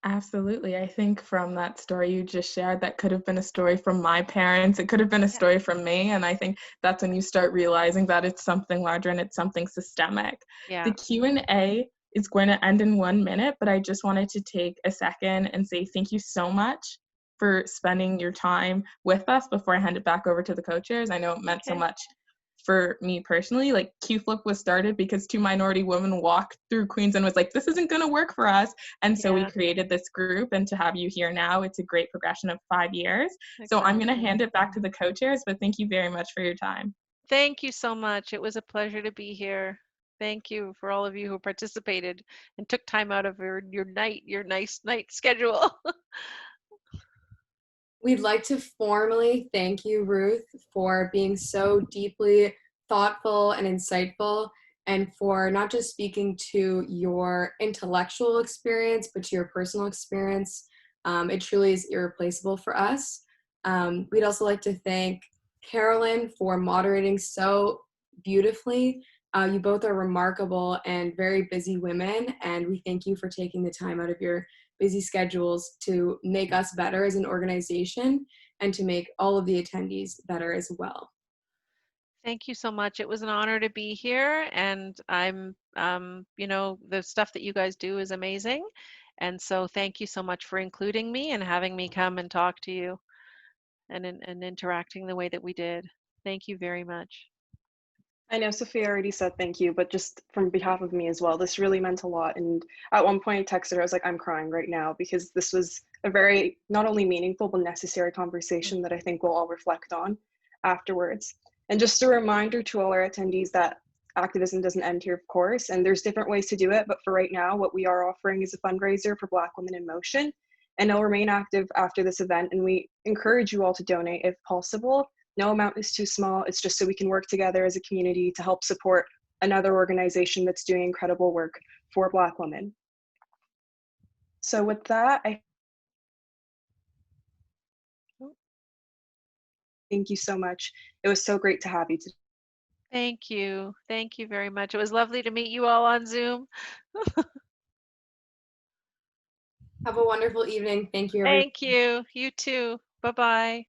Absolutely. I think from that story you just shared, that could have been a story from my parents. It could have been a story from me. And I think that's when you start realizing that it's something larger and it's something systemic. Yeah. The Q&A is going to end in 1 minute, but I just wanted to take a second and say thank you so much for spending your time with us before I hand it back over to the co-chairs. I know it meant so much for me personally. Like QFLIP was started because 2 minority women walked through Queens and was like, this isn't going to work for us. And so we created this group, and to have you here now, it's a great progression of 5 years. Exactly. So I'm going to hand it back to the co-chairs, but thank you very much for your time. Thank you so much. It was a pleasure to be here. Thank you for all of you who participated and took time out of your nice night schedule. We'd like to formally thank you, Ruth, for being so deeply thoughtful and insightful, and for not just speaking to your intellectual experience, but to your personal experience. It truly is irreplaceable for us. We'd also like to thank Carolyn for moderating so beautifully. You both are remarkable and very busy women, and we thank you for taking the time out of your busy schedules to make us better as an organization and to make all of the attendees better as well. Thank you so much. It was an honor to be here, and I'm, the stuff that you guys do is amazing. And so thank you so much for including me and having me come and talk to you and interacting the way that we did. Thank you very much. I know Sophia already said thank you, but just from behalf of me as well, this really meant a lot. And at one point I texted her, I was like, I'm crying right now, because this was a very, not only meaningful, but necessary conversation that I think we'll all reflect on afterwards. And just a reminder to all our attendees that activism doesn't end here, of course, and there's different ways to do it. But for right now, what we are offering is a fundraiser for Black Women in Motion, and it'll remain active after this event. And we encourage you all to donate if possible. No amount is too small. It's just so we can work together as a community to help support another organization that's doing incredible work for Black women. So with that, I thank you so much. It was so great to have you today. Thank you. Thank you very much. It was lovely to meet you all on Zoom. Have a wonderful evening. Thank you, everyone. Thank you. You too. Bye-bye.